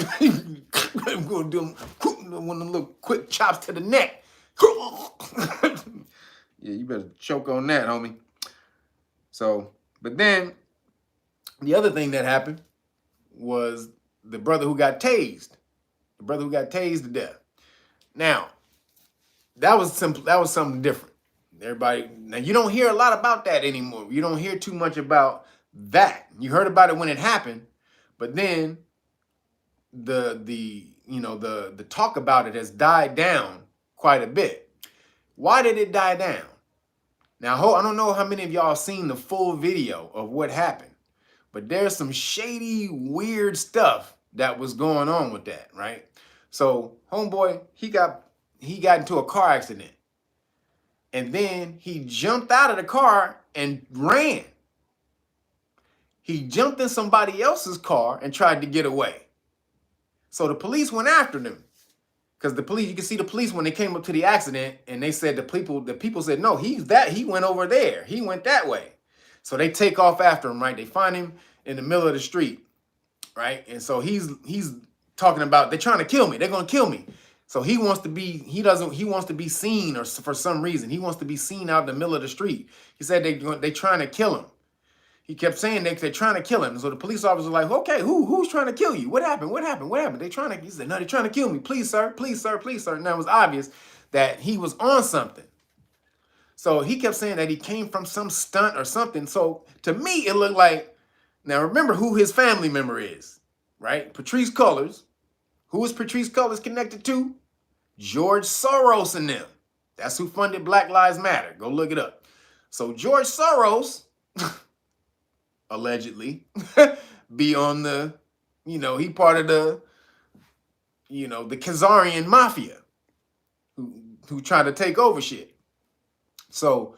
gonna do one of them little quick chops to the neck. Yeah, you better choke on that, homie. So, but then the other thing that happened was the brother who got tased. The brother who got tased to death. Now, that was something different. Everybody, now you don't hear a lot about that anymore. You don't hear too much about that. You heard about it when it happened, but then the talk about it has died down quite a bit. Why did it die down? Now, I don't know how many of y'all seen the full video of what happened, but there's some shady, weird stuff that was going on with that, right? So, homeboy, he got into a car accident. And then he jumped out of the car and ran. He jumped in somebody else's car and tried to get away. So the police went after them. Because the police, you can see the police when they came up to the accident and they said the people said, no, he went over there. He went that way. So they take off after him, right? They find him in the middle of the street, right? And so he's talking about, they're trying to kill me. They're going to kill me. So he wants to be seen, or for some reason, he wants to be seen out in the middle of the street. He said they trying to kill him. He kept saying they're trying to kill him. So the police officer was like, okay, who's trying to kill you? What happened? What happened? What happened? He said, no, they're trying to kill me. Please, sir. Please, sir. Please, sir. And that was obvious that he was on something. So he kept saying that he came from some stunt or something. So to me, it looked like, now remember who his family member is, right? Patrice Cullors. Who is Patrice Cullors connected to? George Soros and them. That's who funded Black Lives Matter. Go look it up. So George Soros, allegedly, be on the, he part of the, the Khazarian mafia who try to take over shit. So,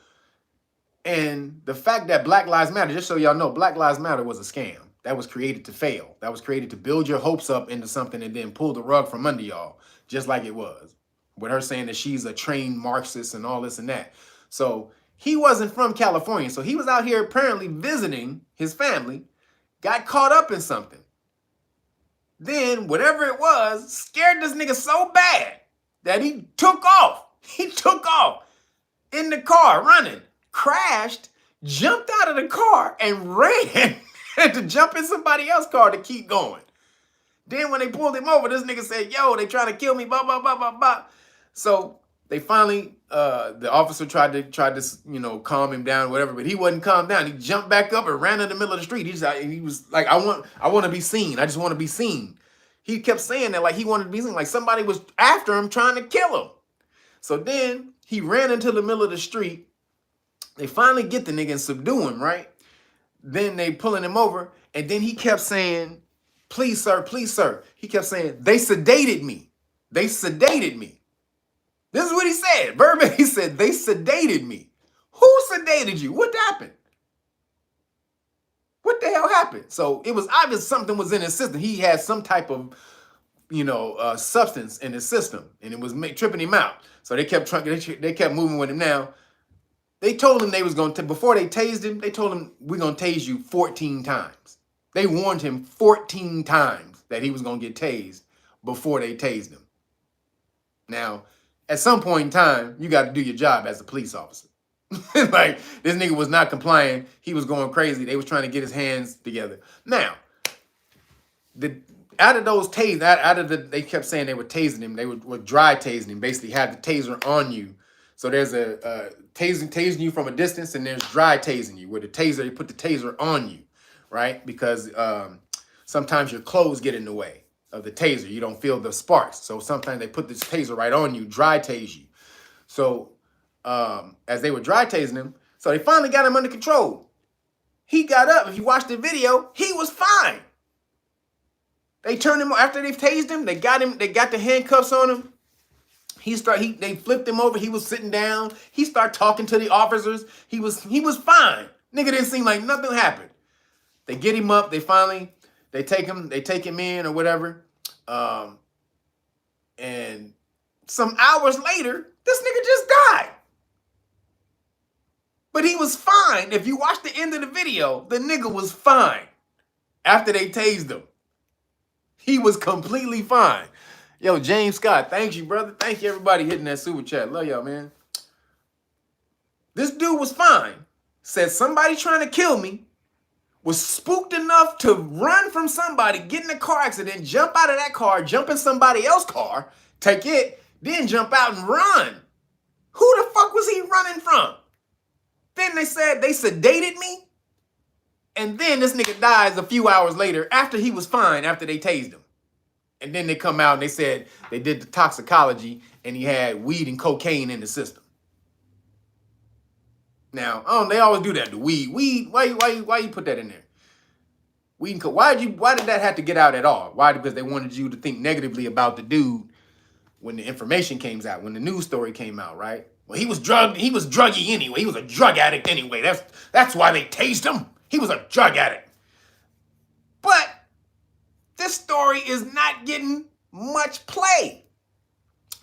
and the fact that Black Lives Matter, just so y'all know, Black Lives Matter was a scam. That was created to fail. That was created to build your hopes up into something and then pull the rug from under y'all, just like it was. With her saying that she's a trained Marxist and all this and that. So he wasn't from California. So he was out here apparently visiting his family, got caught up in something. Then whatever it was scared this nigga so bad that he took off. He took off in the car running, crashed, jumped out of the car and ran to jump in somebody else's car to keep going. Then when they pulled him over, this nigga said, yo, they trying to kill me, blah, blah, blah, blah, blah. So they finally, the officer tried to, calm him down, whatever, but he wasn't calmed down. He jumped back up and ran in the middle of the street. He was like, I want to be seen. I just want to be seen. He kept saying that like he wanted to be seen, like somebody was after him trying to kill him. So then he ran into the middle of the street. They finally get the nigga and subdue him, right? Then they pulling him over, and then he kept saying, please, sir, please, sir. He kept saying, they sedated me. They sedated me. This is what he said. Verbatim, he said, they sedated me. Who sedated you? What happened? What the hell happened? So it was obvious something was in his system. He had some type of, substance in his system, and it was tripping him out. So they kept moving with him. Now, they told him they was going to, before they tased him, they told him, we're going to tase you 14 times. They warned him 14 times that he was going to get tased before they tased him. Now, at some point in time, you got to do your job as a police officer. Like, this nigga was not complying. He was going crazy. They was trying to get his hands together. Now, out of those tasers, they kept saying they were tasing him. They were dry tasing him, basically had the taser on you. So there's a tasing you from a distance, and there's dry tasing you, where the taser, you put the taser on you, right? Because sometimes your clothes get in the way of the taser. You don't feel the sparks. So sometimes they put this taser right on you, dry tase you. So as they were dry tasing him, so they finally got him under control. He got up. If you watch the video, he was fine. They turned him, after they tased him, they got the handcuffs on him. They flipped him over. He was sitting down. He started talking to the officers. He was fine. Nigga didn't seem like nothing happened. They get him up. They take him in or whatever. And some hours later, this nigga just died. But he was fine. If you watch the end of the video, the nigga was fine after they tased him. He was completely fine. Yo, James Scott, thank you, brother. Thank you, everybody hitting that super chat. Love y'all, man. This dude was fine. Said somebody trying to kill me, was spooked enough to run from somebody, get in a car accident, jump out of that car, jump in somebody else's car, take it, then jump out and run. Who the fuck was he running from? Then they said they sedated me. And then this nigga dies a few hours later after he was fine, after they tased him. And then they come out and they said they did the toxicology and he had weed and cocaine in the system. Now, they always do that. The weed. Why you put that in there? Weed and coke. Why did that have to get out at all? Why? Because they wanted you to think negatively about the dude when the information came out, when the news story came out, right? Well, he was druggy anyway. He was a drug addict anyway. That's why they tased him. He was a drug addict. But this story is not getting much play,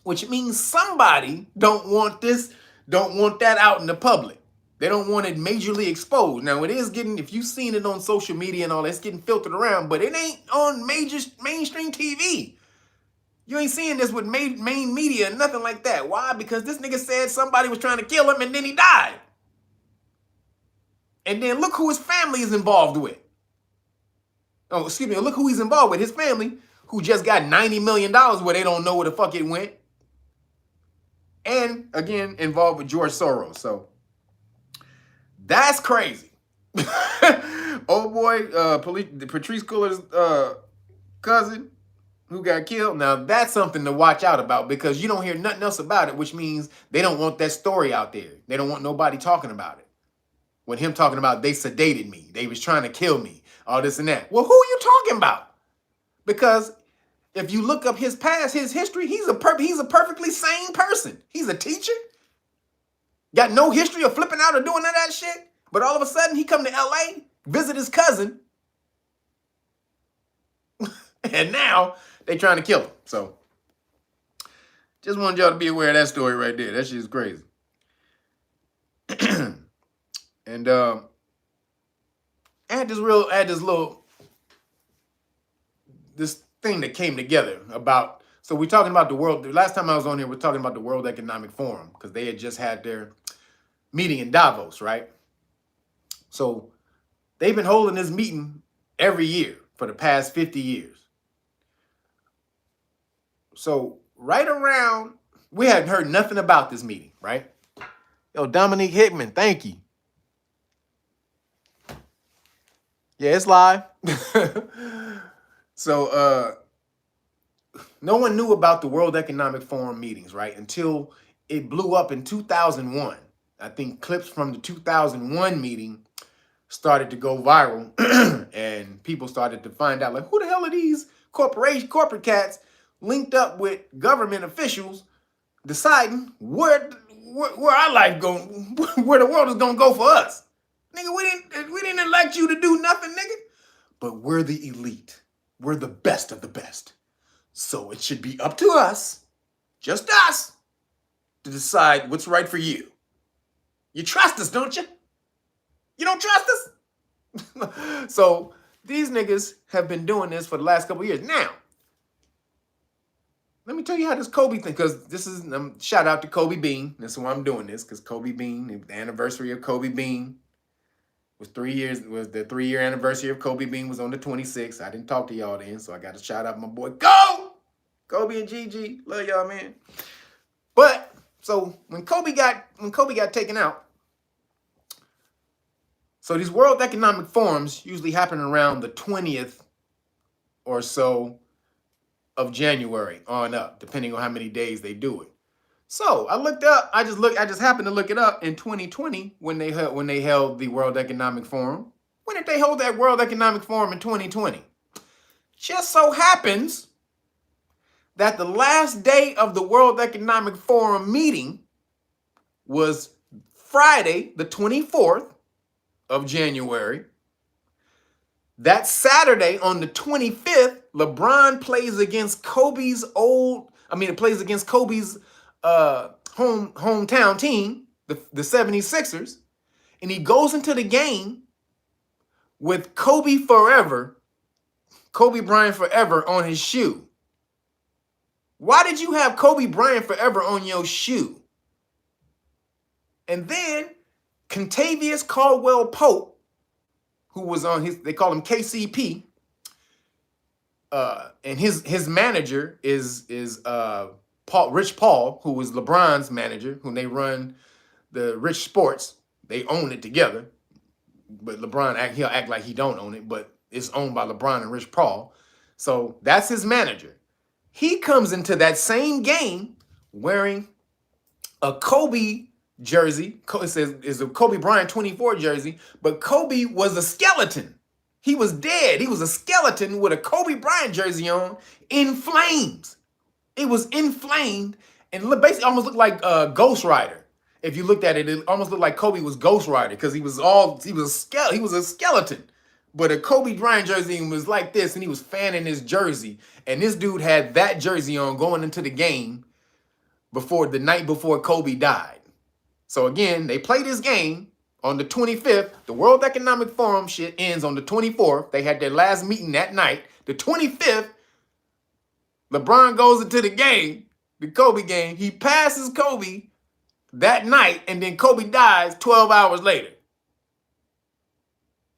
which means somebody don't want that out in the public. They don't want it majorly exposed. Now, it is getting, if you've seen it on social media and all, it's getting filtered around, but it ain't on mainstream TV. You ain't seeing this with main media and nothing like that. Why? Because this nigga said somebody was trying to kill him and then he died. And then look who his family is involved with. Oh, excuse me. Look who he's involved with. His family, who just got $90 million where they don't know where the fuck it went. And, again, involved with George Soros. So, that's crazy. Old boy, Patrice Culler's cousin, who got killed. Now, that's something to watch out about because you don't hear nothing else about it, which means they don't want that story out there. They don't want nobody talking about it. With him talking about they sedated me, they was trying to kill me, all this and that. Well, who are you talking about? Because if you look up his past, his history, he's a perfectly sane person. He's a teacher. Got no history of flipping out or doing none of that shit. But all of a sudden, he come to LA, visit his cousin, and now they trying to kill him. So, just wanted y'all to be aware of that story right there. That shit is crazy. And I had this thing that came together about, so we're talking about the world. The last time I was on here, we're talking about the World Economic Forum because they had just had their meeting in Davos, right? So they've been holding this meeting every year for the past 50 years. So right around, we hadn't heard nothing about this meeting, right? Yo, Dominique Hickman, thank you. Yeah, it's live. So no one knew about the World Economic Forum meetings, right? Until it blew up in 2001. I think clips from the 2001 meeting started to go viral and people started to find out, like, who the hell are these corporate cats linked up with government officials deciding where our life going, where the world is going to go for us. Nigga, we didn't elect you to do nothing, nigga. But we're the elite. We're the best of the best. So it should be up to us, just us, to decide what's right for you. You trust us, don't you? You don't trust us? So these niggas have been doing this for the last couple of years. Now, let me tell you how this Kobe thing, because this is, shout out to Kobe Bean. That's why I'm doing this, because Kobe Bean, the anniversary of Kobe Bean was 3 years, was the 3-year anniversary of Kobe Bean was on the 26th. I didn't talk to y'all then, so I got to shout out my boy Kobe and Gigi. Love y'all, man. But, so when Kobe got taken out, so these World Economic Forums usually happen around the 20th or so of January on up, depending on how many days they do it. So I looked up. I just happened to look it up in 2020 when they held the World Economic Forum. When did they hold that World Economic Forum in 2020? Just so happens that the last day of the World Economic Forum meeting was Friday, the 24th of January. That Saturday on the 25th, LeBron plays against Kobe's hometown team, the 76ers, and he goes into the game with Kobe Bryant Forever on his shoe. Why did you have Kobe Bryant Forever on your shoe? And then Contavious Caldwell Pope, who was on they call him KCP, and his manager is Rich Paul, who was LeBron's manager, who they run the Rich Sports. They own it together, but he'll act like he don't own it, but it's owned by LeBron and Rich Paul. So that's his manager. He comes into that same game wearing a Kobe jersey. It says it's a Kobe Bryant 24 jersey, but Kobe was a skeleton. He was dead. He was a skeleton with a Kobe Bryant jersey on in flames. It was inflamed and basically almost looked like Ghost Rider. If you looked at it, it almost looked like Kobe was Ghost Rider because he was a skeleton. But a Kobe Bryant jersey was like this, and he was fanning his jersey. And this dude had that jersey on going into the game the night before Kobe died. So again, they play this game on the 25th. The World Economic Forum shit ends on the 24th. They had their last meeting that night. The 25th, LeBron goes into the game, the Kobe game. He passes Kobe that night, and then Kobe dies 12 hours later.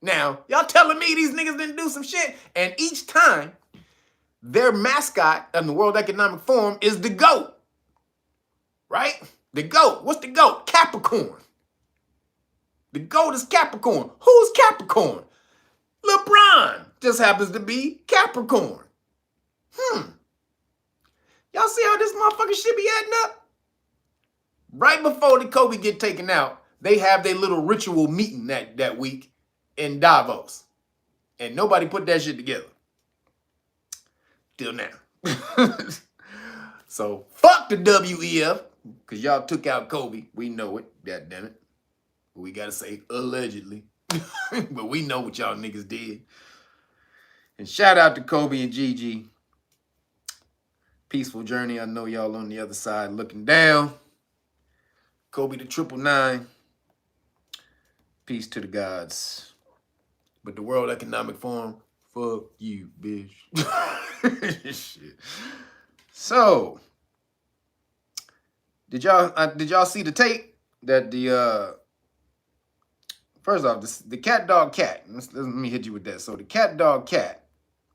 Now, y'all telling me these niggas didn't do some shit? And each time, their mascot on the World Economic Forum is the GOAT. Right? The GOAT. What's the GOAT? Capricorn. The GOAT is Capricorn. Who's Capricorn? LeBron just happens to be Capricorn. Y'all see how this motherfucker shit be adding up? Right before the Kobe get taken out, they have their little ritual meeting that week in Davos. And nobody put that shit together. Till now. So, fuck the WEF, because y'all took out Kobe. We know it, goddammit. We gotta say allegedly. But we know what y'all niggas did. And shout out to Kobe and Gigi. Peaceful journey. I know y'all on the other side looking down. Kobe the 999. Peace to the gods. But the World Economic Forum, fuck you, bitch. Shit. So, did y'all see the tape that the first off, the cat dog cat. Let me hit you with that. So the cat dog cat,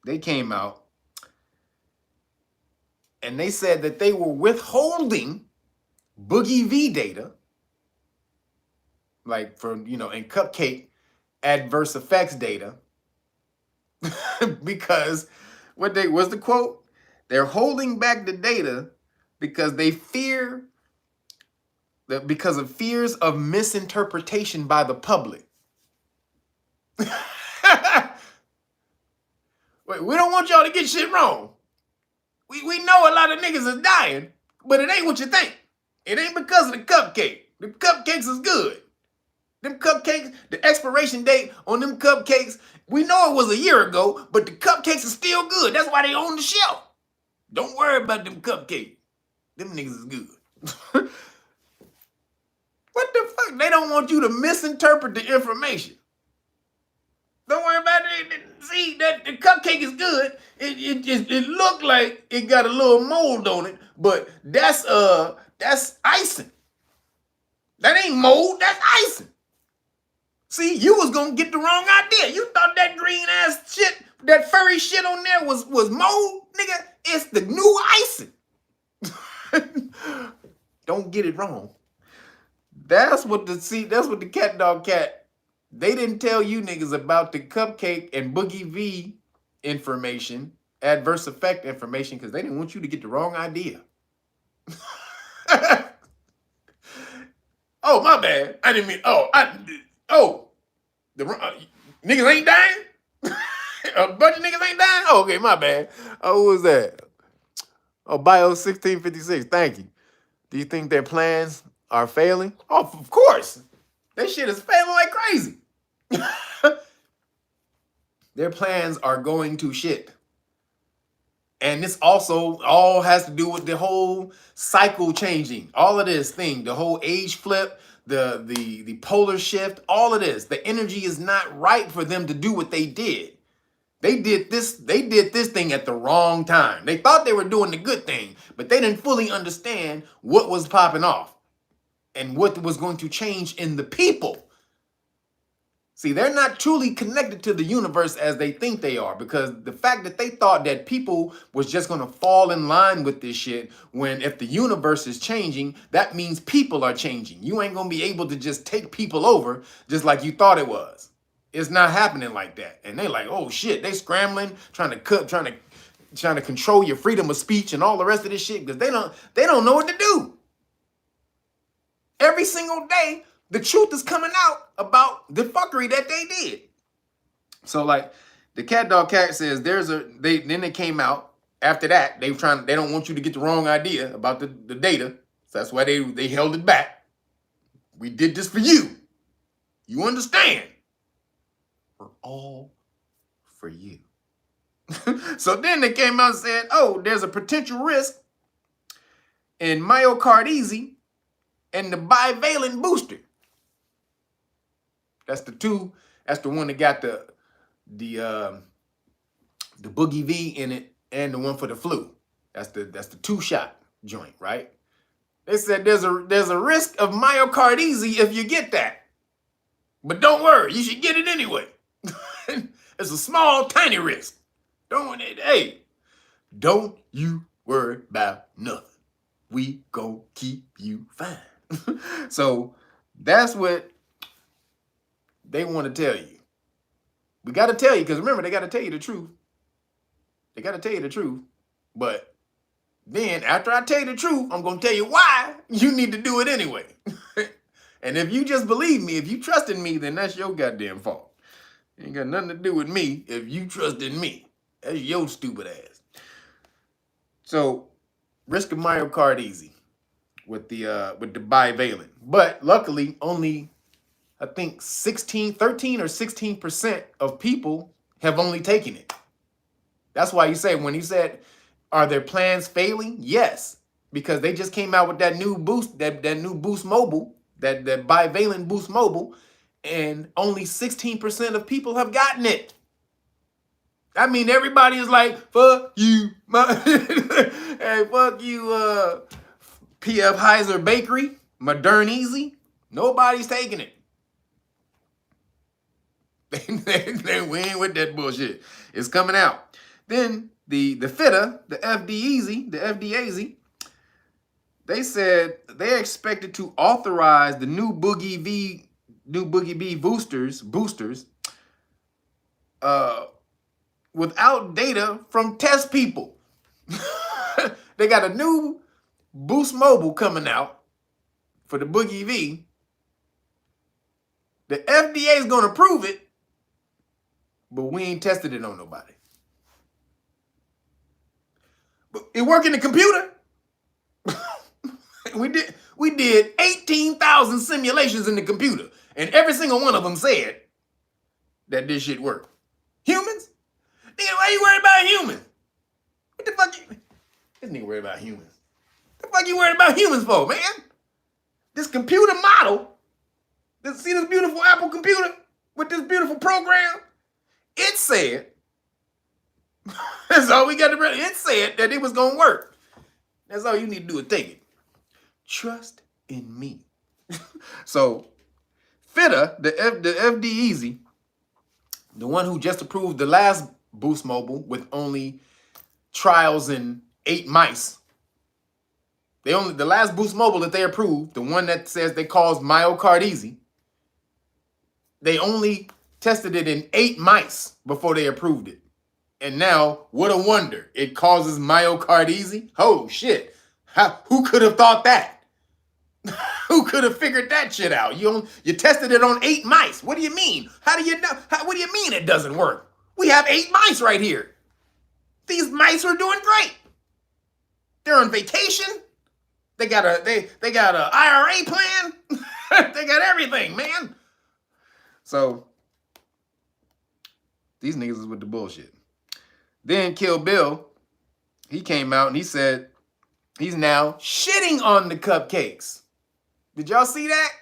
they came out and they said that they were withholding Boogie V data, like for and Cupcake adverse effects data, because what's the quote? They're holding back the data because they fear that because of fears of misinterpretation by the public. Wait, we don't want y'all to get shit wrong. We know a lot of niggas is dying, but it ain't what you think. It ain't because of the cupcake. The cupcakes is good. Them cupcakes, the expiration date on them cupcakes, we know it was a year ago, but the cupcakes are still good. That's why they on the shelf. Don't worry about them cupcakes. Them niggas is good. What the fuck? They don't want you to misinterpret the information. Don't worry about it. See, that the cupcake is good. It looked like it got a little mold on it, but that's icing. That ain't mold, that's icing. See, you was gonna get the wrong idea. You thought that green ass shit, that furry shit on there was mold, nigga. It's the new icing. Don't get it wrong. That's what the cat dog cat. They didn't tell you niggas about the cupcake and Boogie V information adverse effect information because they didn't want you to get the wrong idea. Oh, my bad. I didn't mean, niggas ain't dying? A bunch of niggas ain't dying? Oh, okay, my bad. Oh, who was that? Oh, Bio 1656, thank you. Do you think their plans are failing? Oh, of course. That shit is failing like crazy. Their plans are going to shit. And this also all has to do with the whole cycle changing. All of this thing, the whole age flip, the polar shift, all of this. The energy is not right for them to do what they did. They did this thing at the wrong time. They thought they were doing the good thing, but they didn't fully understand what was popping off and what was going to change in the people. See, they're not truly connected to the universe as they think they are, because the fact that they thought that people was just going to fall in line with this shit, when if the universe is changing, that means people are changing. You ain't going to be able to just take people over just like you thought it was. It's not happening like that. And they like, oh shit, they scrambling, trying to control your freedom of speech and all the rest of this shit, because they don't know what to do. Every single day, the truth is coming out about the fuckery that they did. So like the Cat Dog Cat says then they came out after that. They don't want you to get the wrong idea about the data. So that's why they held it back. We did this for you. You understand? We're all for you. So then they came out and said, oh, there's a potential risk in myocarditis and the bivalent booster. That's the one that got the Boogie V in it and the one for the flu. That's the 2-shot joint, right? They said there's a risk of myocarditis if you get that. But don't worry, you should get it anyway. It's a small, tiny risk. Don't you worry about nothing. We gon' keep you fine. So that's what they want to tell you. We got to tell you, because remember, they got to tell you the truth. They got to tell you the truth. But then after I tell you the truth, I'm going to tell you why you need to do it anyway. And if you just believe me, if you trust in me, then that's your goddamn fault. It ain't got nothing to do with me if you trust in me. That's your stupid ass. So, risk of myocarditis with the bivalent. But luckily, only I think 13 or 16% of people have only taken it. That's why when he said, are their plans failing? Yes, because they just came out with that new boost, that new Boost Mobile, that bivalent Boost Mobile, and only 16% of people have gotten it. I mean, everybody is like, fuck you, hey, fuck you, P.F. Heiser Bakery, Modern Easy. Nobody's taking it. They win with that bullshit. It's coming out. Then the FITA, the FDAZ, they said they expected to authorize the new Boogie B boosters without data from test people. They got a new Boost Mobile coming out for the Boogie V. The FDA is going to approve it, but we ain't tested it on nobody. But it worked in the computer. We did 18,000 simulations in the computer, and every single one of them said that this shit worked. Humans? Nigga, why you worried about humans? What the fuck this nigga worried about humans. What the fuck you worried about humans for, man? This computer model, see this beautiful Apple computer with this beautiful program? It said, that's all we got to remember. It said that it was going to work. That's all you need to do is take it. Trust in me. So, FITA, the FDEZ, the one who just approved the last Boost Mobile with only trials in 8 mice. The last Boost Mobile that they approved, the one that says they cause myocarditis, they only tested it in 8 mice before they approved it. And now, what a wonder. It causes myocarditis. Oh, shit. Who could have thought that? Who could have figured that shit out? You tested it on 8 mice. What do you mean? How do you know? What do you mean it doesn't work? We have 8 mice right here. These mice are doing great. They're on vacation. They got a IRA plan. They got everything, man. So these niggas is with the bullshit. Then Kill Bill, he came out and he said he's now shitting on the cupcakes. Did y'all see that?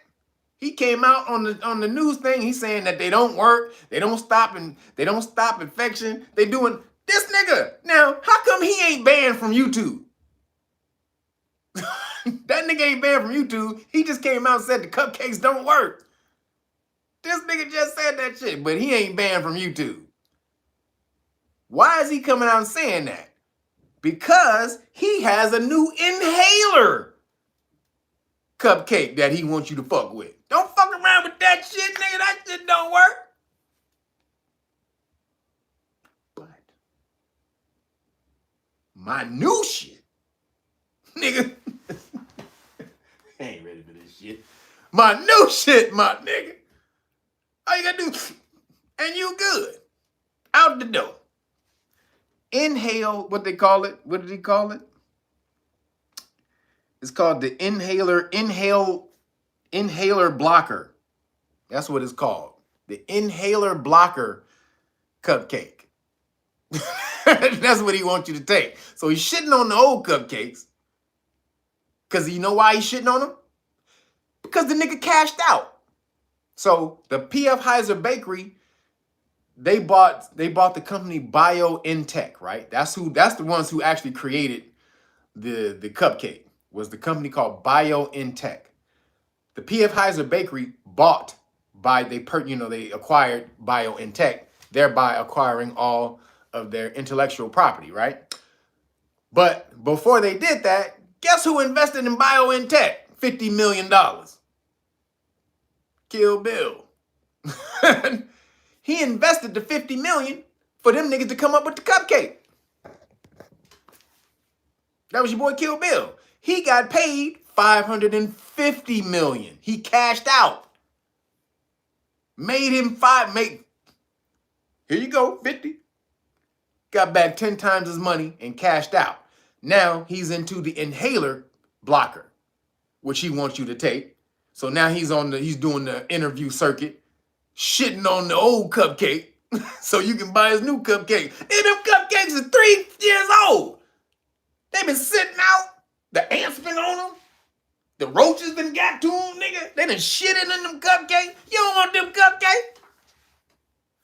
He came out on the news thing. He's saying that they don't work, they don't stop infection. They doing this nigga. Now, how come he ain't banned from YouTube? That nigga ain't banned from YouTube. He just came out and said the cupcakes don't work. This nigga just said that shit, but he ain't banned from YouTube. Why is he coming out and saying that? Because he has a new inhaler cupcake that he wants you to fuck with. Don't fuck around with that shit, nigga. That shit don't work. But my new shit, nigga, I ain't ready for this shit. My new shit, my nigga. All you gotta do, and you good. Out the door. Inhale, what they call it? What did he call it? It's called the inhaler blocker. That's what it's called. The inhaler blocker cupcake. That's what he wants you to take. So he's shitting on the old cupcakes. Because you know why he's shitting on them? Because the nigga cashed out. So the P.F. Heiser Bakery, they bought the company BioNTech, right? That's the ones who actually created the cupcake. Was the company called BioNTech. The P.F. Heiser Bakery they acquired BioNTech, thereby acquiring all of their intellectual property, right? But before they did that, guess who invested in BioNTech? $50 million. Kill Bill. He invested the $50 million for them niggas to come up with the cupcake. That was your boy Kill Bill. He got paid $550 million. He cashed out. Made him here you go, 50. Got back 10 times his money and cashed out. Now he's into the inhaler blocker, which he wants you to take. So now he's doing the interview circuit, shitting on the old cupcake so you can buy his new cupcake. And them cupcakes are 3 years old. They've been sitting out. The ants been on them. The roaches been got to them, nigga. They done shitting in them cupcakes. You don't want them cupcakes.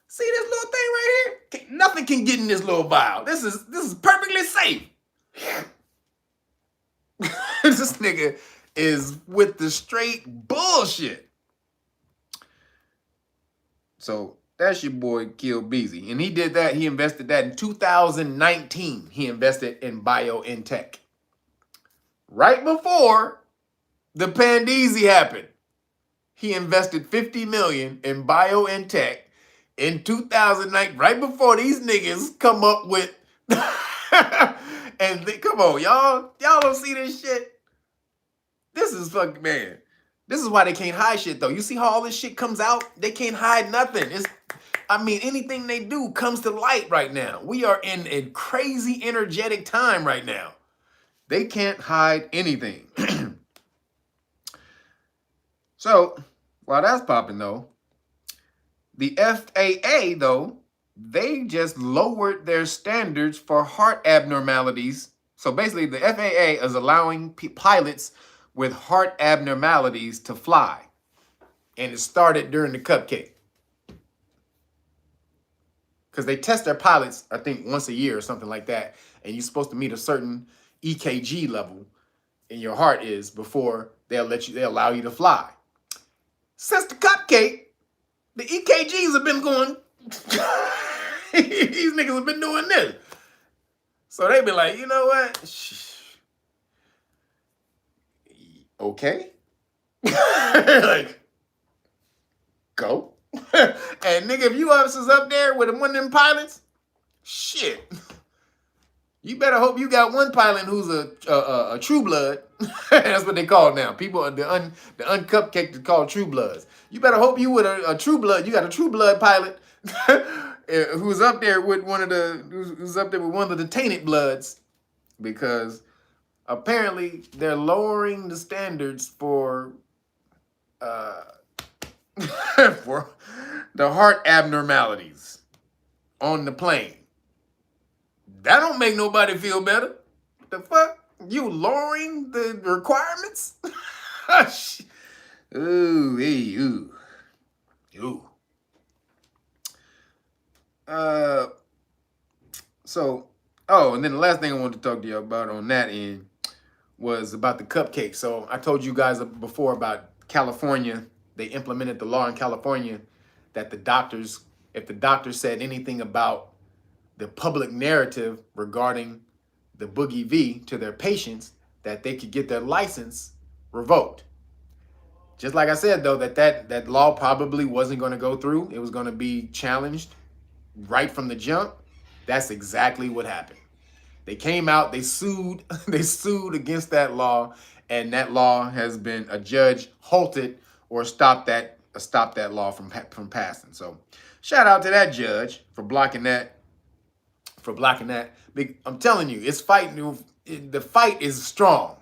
See this little thing right here? Nothing can get in this little vial. This is perfectly safe. This nigga is with the straight bullshit. So that's your boy Kill Beezy. And he did that. He invested that in 2019. He invested in BioNTech. Right before the Pandeezy happened. He invested $50 million in BioNTech in 2009, right before these niggas come up with come on, y'all don't see this shit. This is fucking, man. This is why they can't hide shit though. You see how all this shit comes out? They can't hide nothing. Anything they do comes to light right now. We are in a crazy energetic time right now. They can't hide anything. So, while that's popping though, the FAA though, they just lowered their standards for heart abnormalities. So basically the FAA is allowing pilots with heart abnormalities to fly. And it started during the cupcake. Because they test their pilots, I think, once a year or something like that. And you're supposed to meet a certain EKG level in your heart is before they allow you to fly. Since the cupcake, the EKGs have been going, these niggas have been doing this. So they be like, you know what? Okay. Like, go. And nigga, if you officers up there with one of them pilots Shit. You better hope you got one pilot who's a true blood. That's what they call now. People, the uncupcaked is called true bloods. You better hope you with a true blood. You got a true blood pilot who's up there with who's up there with one of the tainted bloods, because apparently they're lowering the standards for for the heart abnormalities on the plane. That don't make nobody feel better. What the fuck? You lowering the requirements? Ooh, hey, ooh. Ooh. And then the last thing I wanted to talk to you about on that end was about the cupcake. So I told you guys before about California. They implemented the law in California that if the doctor said anything about the public narrative regarding the Boogie V to their patients, that they could get their license revoked. Just like I said, though, that law probably wasn't going to go through. It was going to be challenged right from the jump. That's exactly what happened. They came out, they sued against that law, and that law has been, a judge halted or stopped that law from passing. So shout out to that judge for blocking that. I'm telling you, it's fighting. The fight is strong.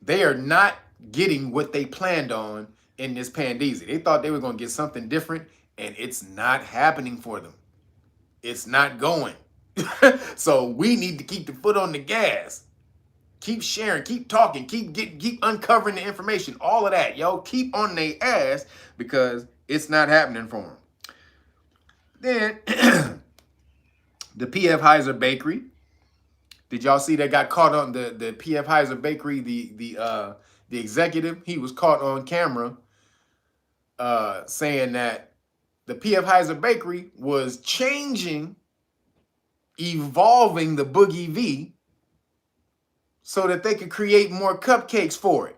They are not getting what they planned on in this pandeezy. They thought they were going to get something different, and it's not happening for them. It's not going. So we need to keep the foot on the gas. Keep sharing, keep talking, keep uncovering the information. All of that, yo. Keep on their ass, because it's not happening for them. Then the P.F. Heiser Bakery. Did y'all see that got caught on the P.F. Heiser Bakery, the executive? He was caught on camera saying that the P.F. Heiser Bakery was evolving the Boogie V so that they could create more cupcakes for it.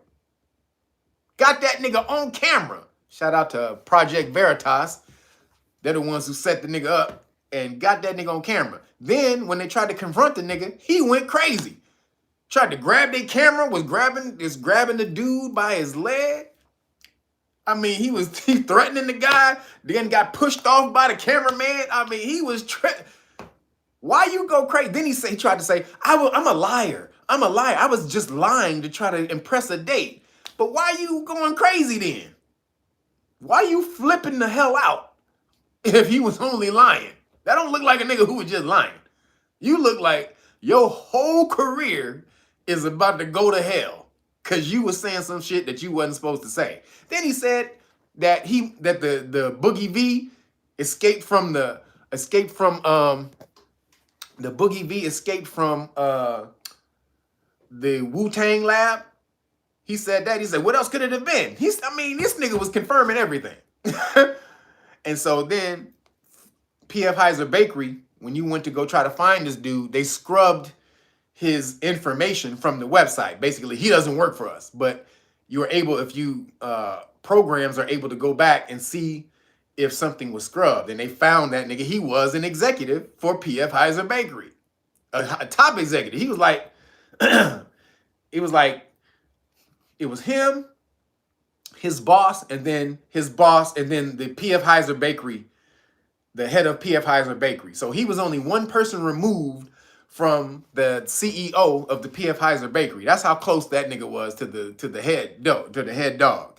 Got that nigga on camera. Shout out to Project Veritas. They're the ones who set the nigga up and got that nigga on camera. Then when they tried to confront the nigga, he went crazy. Tried to grab their camera, was grabbing the dude by his leg. I mean, he threatening the guy, then got pushed off by the cameraman. I mean, he was why you go crazy? Then he tried to say, I'm a liar. I'm a liar. I was just lying to try to impress a date. But why you going crazy then? Why you flipping the hell out if he was only lying? That don't look like a nigga who was just lying. You look like your whole career is about to go to hell because you was saying some shit that you wasn't supposed to say. Then he said that the Boogie V escaped from the Wu-Tang lab. He said that. He said, what else could it have been? This nigga was confirming everything. And so then P.F. Heiser Bakery, when you went to go try to find this dude, they scrubbed his information from the website. Basically, he doesn't work for us, but you're able, if you programs are able to go back and see if something was scrubbed. And they found that nigga, he was an executive for P.F. Heiser Bakery, a top executive. He was like, it was him, his boss, and then the P.F. Heiser Bakery, the head of P.F. Heiser Bakery. So he was only one person removed from the CEO of the P.F. Heiser Bakery. That's how close that nigga was to the head dog.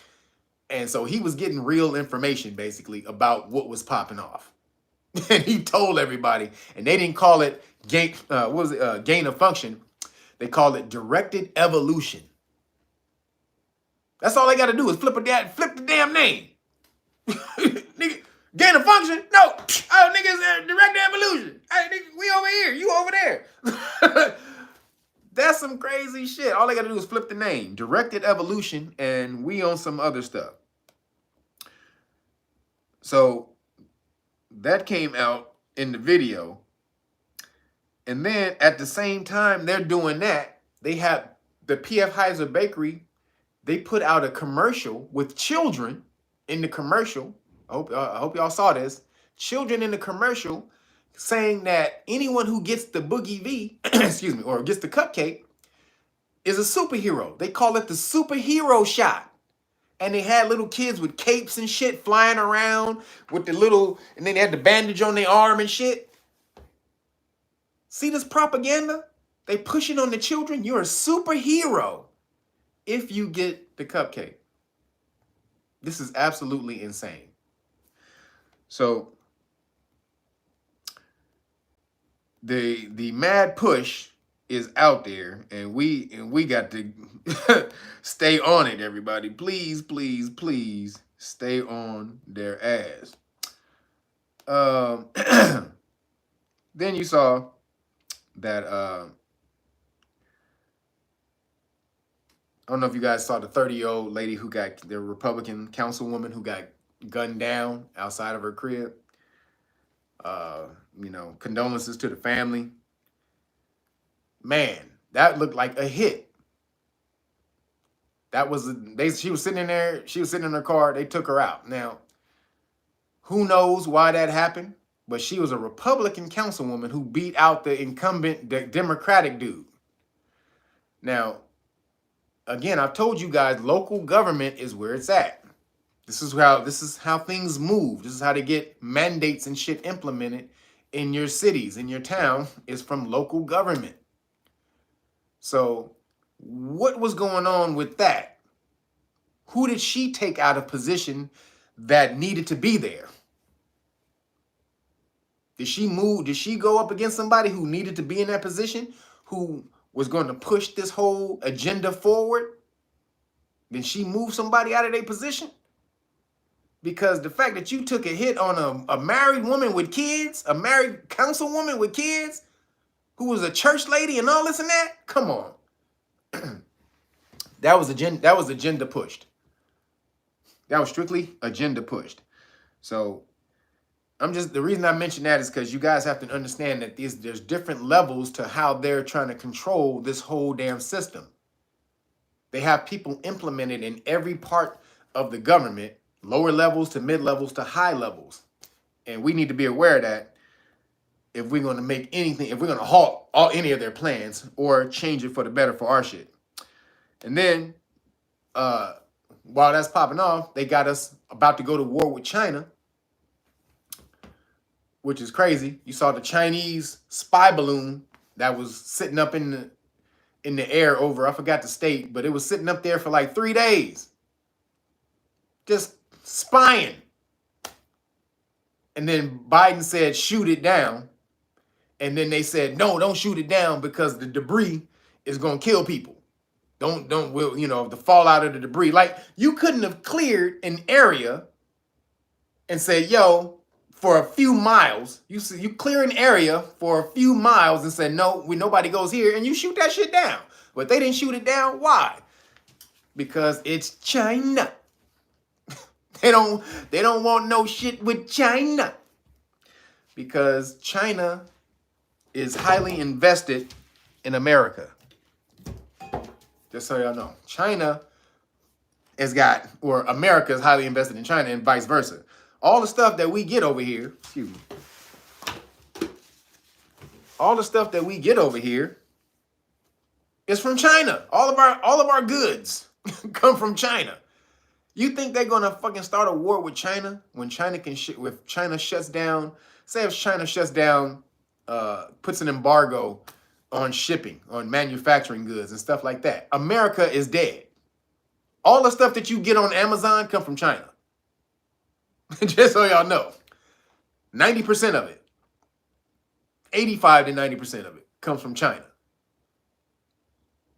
And so he was getting real information basically about what was popping off. And he told everybody, and they didn't call it gain of function. They called it directed evolution. That's all they got to do is flip the damn name. Nigga, gain of function? No. Oh, niggas, directed evolution. Hey, nigga, we over here. You over there. That's some crazy shit. All they got to do is flip the name. Directed evolution, and we on some other stuff. So that came out in the video. And then at the same time they're doing that, they have the P.F. Heiser Bakery. They put out a commercial with children in the commercial. I hope y'all saw this. Children in the commercial saying that anyone who gets the Boogie V, excuse me, or gets the cupcake is a superhero. They call it the superhero shot. And they had little kids with capes and shit flying around with the little, and then they had the bandage on their arm and shit. See this propaganda? They push it on the children. You're a superhero if you get the cupcake. This is absolutely insane. So the mad push is out there, and we got to stay on it, everybody. Please, please, please stay on their ass. Then you saw that I don't know if you guys saw the 30-year-old lady who got, the Republican councilwoman who got gunned down outside of her crib. You know, condolences to the family. Man, that looked like a hit. That was she was sitting in there, she was sitting in her car, they took her out. Now, who knows why that happened, but she was a Republican councilwoman who beat out the incumbent Democratic dude. Now, again, I've told you guys, local government is where it's at. This is how things move. This is how they get mandates and shit implemented in your cities, in your town, is from local government. So what was going on with that? Who did she take out of position that needed to be there? Did she move? Did she go up against somebody who needed to be in that position, who was going to push this whole agenda forward? Did she move somebody out of their position? Because the fact that you took a hit on a married woman with kids, a married councilwoman with kids, who was a church lady and all this and that, come on. That was agenda pushed. That was strictly agenda pushed. So the reason I mention that is because you guys have to understand that there's different levels to how they're trying to control this whole damn system. They have people implemented in every part of the government, lower levels to mid levels to high levels. And we need to be aware of that if we're going to make anything, if we're going to halt any of their plans or change it for the better for our shit. And then, while that's popping off, they got us about to go to war with China, which is crazy. You saw the Chinese spy balloon that was sitting up in the air over, I forgot the state, but it was sitting up there for like 3 days. Just spying. And then Biden said, shoot it down. And then they said, no, don't shoot it down because the debris is going to kill people. The fallout of the debris. Like, you couldn't have cleared an area and said, yo, for a few miles, you clear an area for a few miles and said, no, nobody goes here, and you shoot that shit down. But they didn't shoot it down. Why? Because it's China. They don't want no shit with China. Because China is highly invested in America. Just so y'all know. China America is highly invested in China and vice versa. All the stuff that we get over here, all the stuff that we get over here is from China. All of our goods come from China. You think they're gonna fucking start a war with China when China if China shuts down? Say if China shuts down, puts an embargo on shipping, on manufacturing goods and stuff like that. America is dead. All the stuff that you get on Amazon come from China. Just so y'all know. 90% of it, 85 to 90% of it comes from China.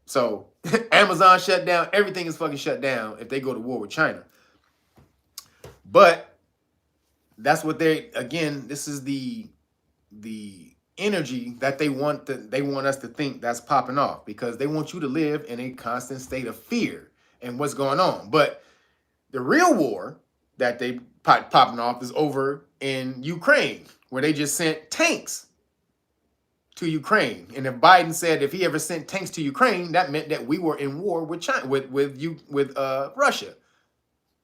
So Amazon shut down, everything is fucking shut down if they go to war with China. But that's what this is the energy that they want us to think that's popping off, because they want you to live in a constant state of fear and what's going on. But the real war that they popping off is over in Ukraine, where they just sent tanks to Ukraine. And if Biden said if he ever sent tanks to Ukraine, that meant that we were in war with China, with Russia.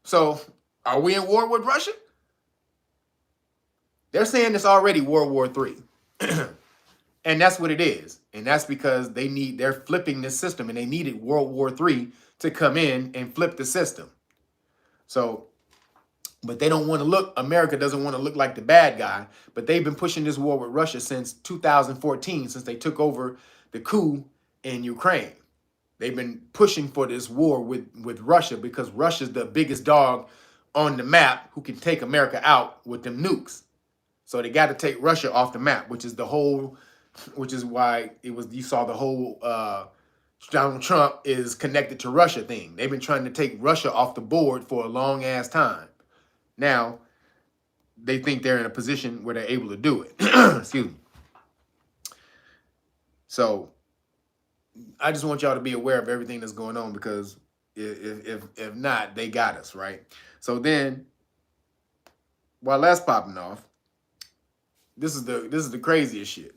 So are we in war with Russia? They're saying it's already World War III. And that's what it is. And that's because they're flipping this system, and they needed World War III to come in and flip the system. So, but they don't want to look, America doesn't want to look like the bad guy, but they've been pushing this war with Russia since 2014, since they took over the coup in Ukraine. They've been pushing for this war with Russia because Russia's the biggest dog on the map who can take America out with them nukes. So they got to take Russia off the map, which is why you saw the whole Donald Trump is connected to Russia thing. They've been trying to take Russia off the board for a long ass time. Now, they think they're in a position where they're able to do it. Excuse me. So, I just want y'all to be aware of everything that's going on, because if not, they got us, right? So then, while that's popping off, this is the craziest shit.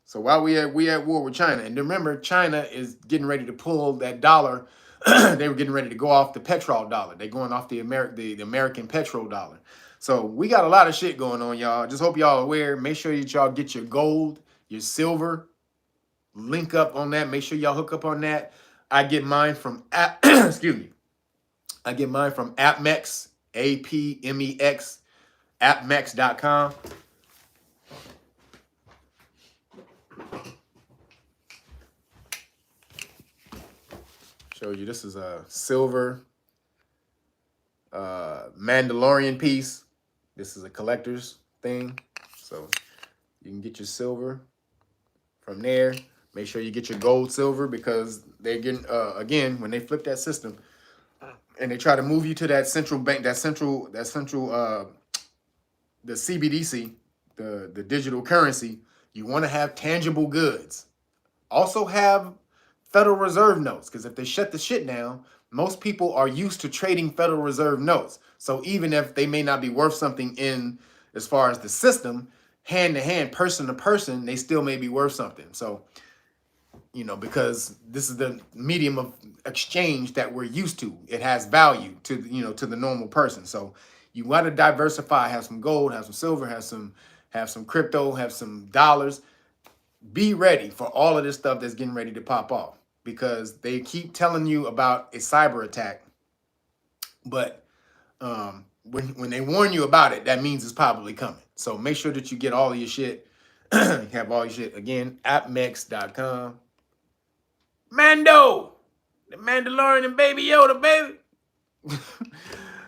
So while we at war with China, and remember, China is getting ready to pull that dollar. They were getting ready to go off the petrol dollar. They're going off the American petrol dollar. So we got a lot of shit going on, y'all. Just hope y'all aware. Make sure that y'all get your gold, your silver. Link up on that. Make sure y'all hook up on that. I get mine from excuse me. I get mine from APMEX, APMEX, APMEX.com. Show you, this is a silver Mandalorian piece. This is a collector's thing. So you can get your silver from there. Make sure you get your gold, silver, because they're getting, again, when they flip that system and they try to move you to that central bank, the CBDC, the digital currency, you want to have tangible goods. Also have Federal Reserve notes, because if they shut the shit down, most people are used to trading Federal Reserve notes. So even if they may not be worth something in as far as the system, hand to hand, person to person, they still may be worth something. So, you know, because this is the medium of exchange that we're used to. It has value to, you know, to the normal person. So you want to diversify, have some gold, have some silver, have some crypto, have some dollars. Be ready for all of this stuff that's getting ready to pop off, because they keep telling you about a cyber attack. But when they warn you about it, that means it's probably coming. So make sure that you get all of your shit. Have all your shit. Again, AppMex.com. Mando! The Mandalorian and Baby Yoda, baby!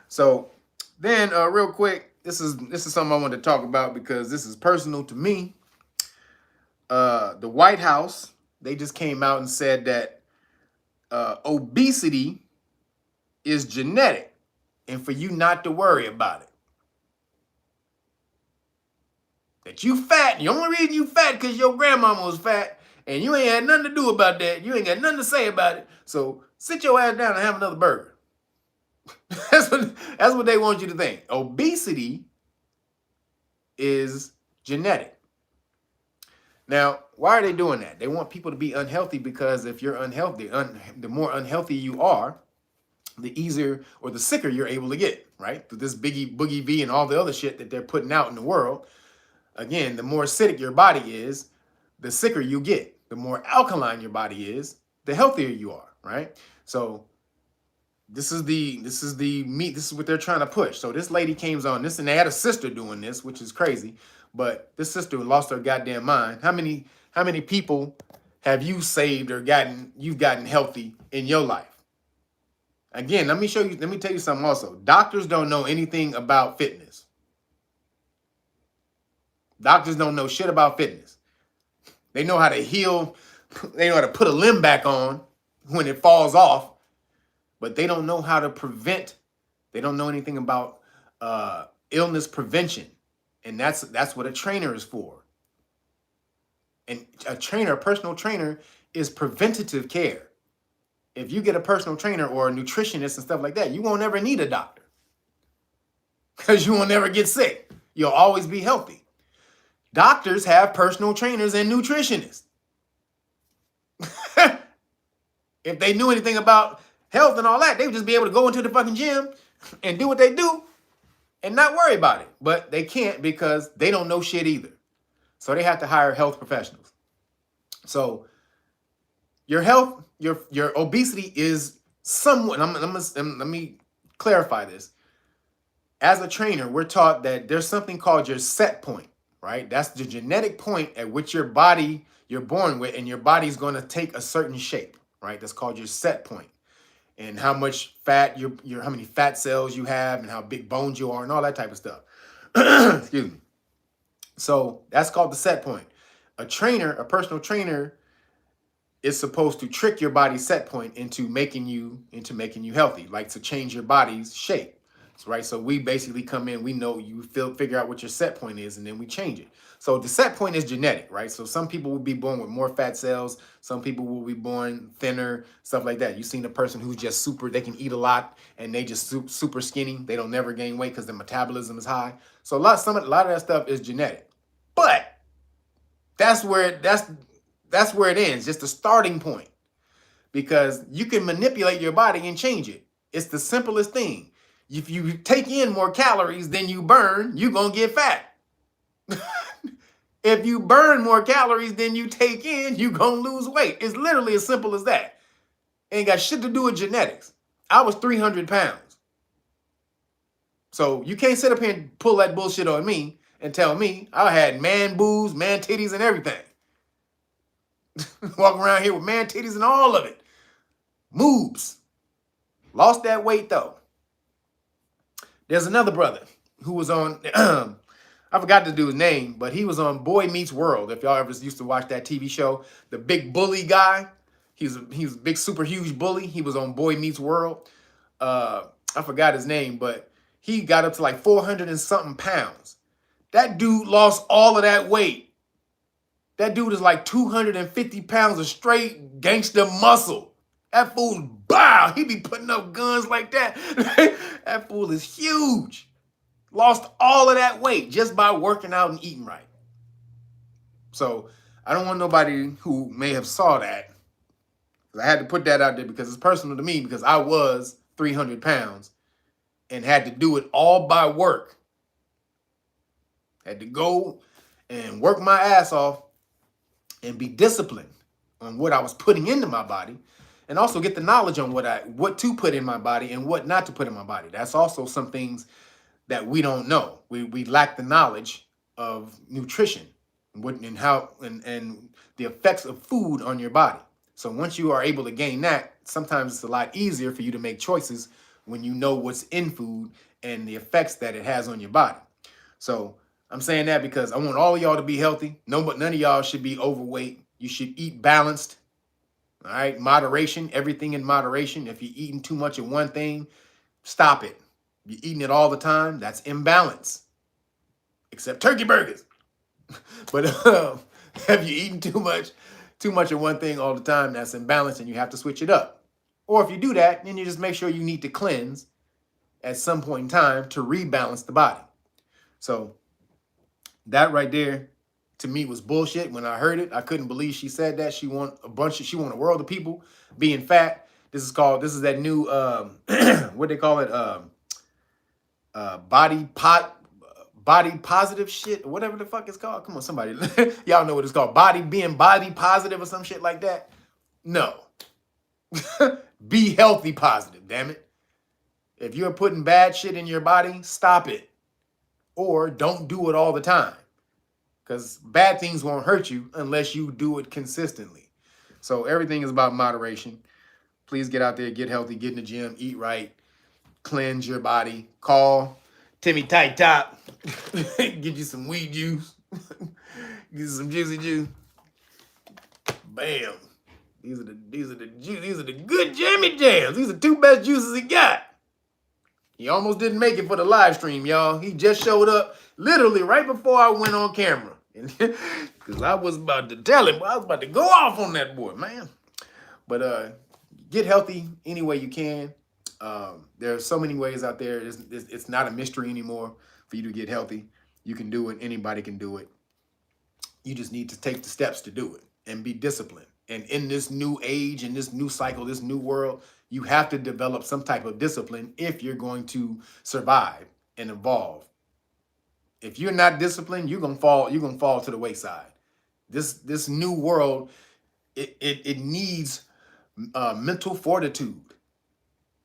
So then, real quick, this is something I wanted to talk about because this is personal to me. The White House, they just came out and said that obesity is genetic, and for you not to worry about it. That you fat, the only reason you fat because your grandmama was fat, and you ain't had nothing to do about that. You ain't got nothing to say about it. So sit your ass down and have another burger. That's what they want you to think. Obesity is genetic. Now, why are they doing that? They want people to be unhealthy, because if you're unhealthy, the more unhealthy you are, the easier or the sicker you're able to get, right? Through this boogie V and all the other shit that they're putting out in the world. Again, the more acidic your body is, the sicker you get. The more alkaline your body is, the healthier you are, right? So this is the meat. This is what they're trying to push. So this lady came on this, and they had a sister doing this, which is crazy. But this sister lost her goddamn mind. How many people have you saved or you've gotten healthy in your life? Again, let me tell you something also. Doctors don't know anything about fitness. Doctors don't know shit about fitness. They know how to heal. They know how to put a limb back on when it falls off, but they don't know how to prevent. They don't know anything about illness prevention. And that's what a trainer is for. And a personal trainer, is preventative care. If you get a personal trainer or a nutritionist and stuff like that, you won't ever need a doctor, because you won't ever get sick. You'll always be healthy. Doctors have personal trainers and nutritionists. If they knew anything about health and all that, they would just be able to go into the fucking gym and do what they do and not worry about it. But they can't because they don't know shit either. So they have to hire health professionals. So your health, your obesity is somewhat. Let me clarify this. As a trainer, we're taught that there's something called your set point, right? That's the genetic point at which your body you're born with, and your body's going to take a certain shape, right? That's called your set point, and how much fat how many fat cells you have, and how big bones you are, and all that type of stuff. Excuse me. So that's called the set point. A personal trainer, is supposed to trick your body's set point into making you healthy, like to change your body's shape. Right? So we basically come in, we know figure out what your set point is, and then we change it. So the set point is genetic, right? So some people will be born with more fat cells, some people will be born thinner, stuff like that. You've seen a person who's just they can eat a lot and they just super skinny. They don't never gain weight because their metabolism is high. So a lot of that stuff is genetic. But that's where it ends, just the starting point. Because you can manipulate your body and change it. It's the simplest thing. If you take in more calories than you burn, you're going to get fat. If you burn more calories than you take in, you're going to lose weight. It's literally as simple as that. Ain't got shit to do with genetics. I was 300 pounds. So you can't sit up here and pull that bullshit on me and tell me I had man boobs, man titties, and everything. Walking around here with man titties and all of it. Moobs. Lost that weight though. There's another brother who was on, I forgot to do his name, but he was on Boy Meets World. If y'all ever used to watch that TV show, the big bully guy, he was a big, super huge bully. He was on Boy Meets World. I forgot his name, but he got up to like 400 and something pounds. That dude lost all of that weight. That dude is like 250 pounds of straight gangster muscle. That fool, bow, he be putting up guns like that. That fool is huge. Lost all of that weight just by working out and eating right. So I don't want nobody who may have saw that. I had to put that out there because it's personal to me, because I was 300 pounds and had to do it all by work. Had to go and work my ass off and be disciplined on what I was putting into my body. And also get the knowledge on what to put in my body and what not to put in my body. That's also some things that we don't know. We lack the knowledge of nutrition and how and the effects of food on your body. So once you are able to gain that, sometimes it's a lot easier for you to make choices when you know what's in food and the effects that it has on your body. So I'm saying that because I want all of y'all to be healthy. No, but none of y'all should be overweight. You should eat balanced. All right, moderation, everything in moderation. If you're eating too much of one thing, stop it. You're eating it all the time, that's imbalance. Except turkey burgers. But if you're eating too much of one thing all the time, that's imbalance, and you have to switch it up. Or if you do that, then you just make sure you need to cleanse at some point in time to rebalance the body. So that right there, to me, was bullshit. When I heard it, I couldn't believe she said that. She want a world of people being fat. This is that new what they call it, body positive shit, or whatever the fuck it's called. Come on, somebody, y'all know what it's called. Being body positive or some shit like that. No. Be healthy positive, damn it. If you're putting bad shit in your body, stop it. Or don't do it all the time. Because bad things won't hurt you unless you do it consistently. So everything is about moderation. Please get out there, get healthy, get in the gym, eat right, cleanse your body. Call Timmy Tight Top. Get you some weed juice. Get you some juicy juice. Bam. These are the good jammy jams. These are the two best juices he got. He almost didn't make it for the live stream, y'all. He just showed up literally right before I went on camera. Because I was about to tell him, I was about to go off on that boy, man. But get healthy any way you can. There are so many ways out there. It's not a mystery anymore for you to get healthy. You can do it. Anybody can do it. You just need to take the steps to do it and be disciplined. And in this new age, in this new cycle, this new world, you have to develop some type of discipline if you're going to survive and evolve. If you're not disciplined, you're gonna fall to the wayside. This new world, it needs mental fortitude.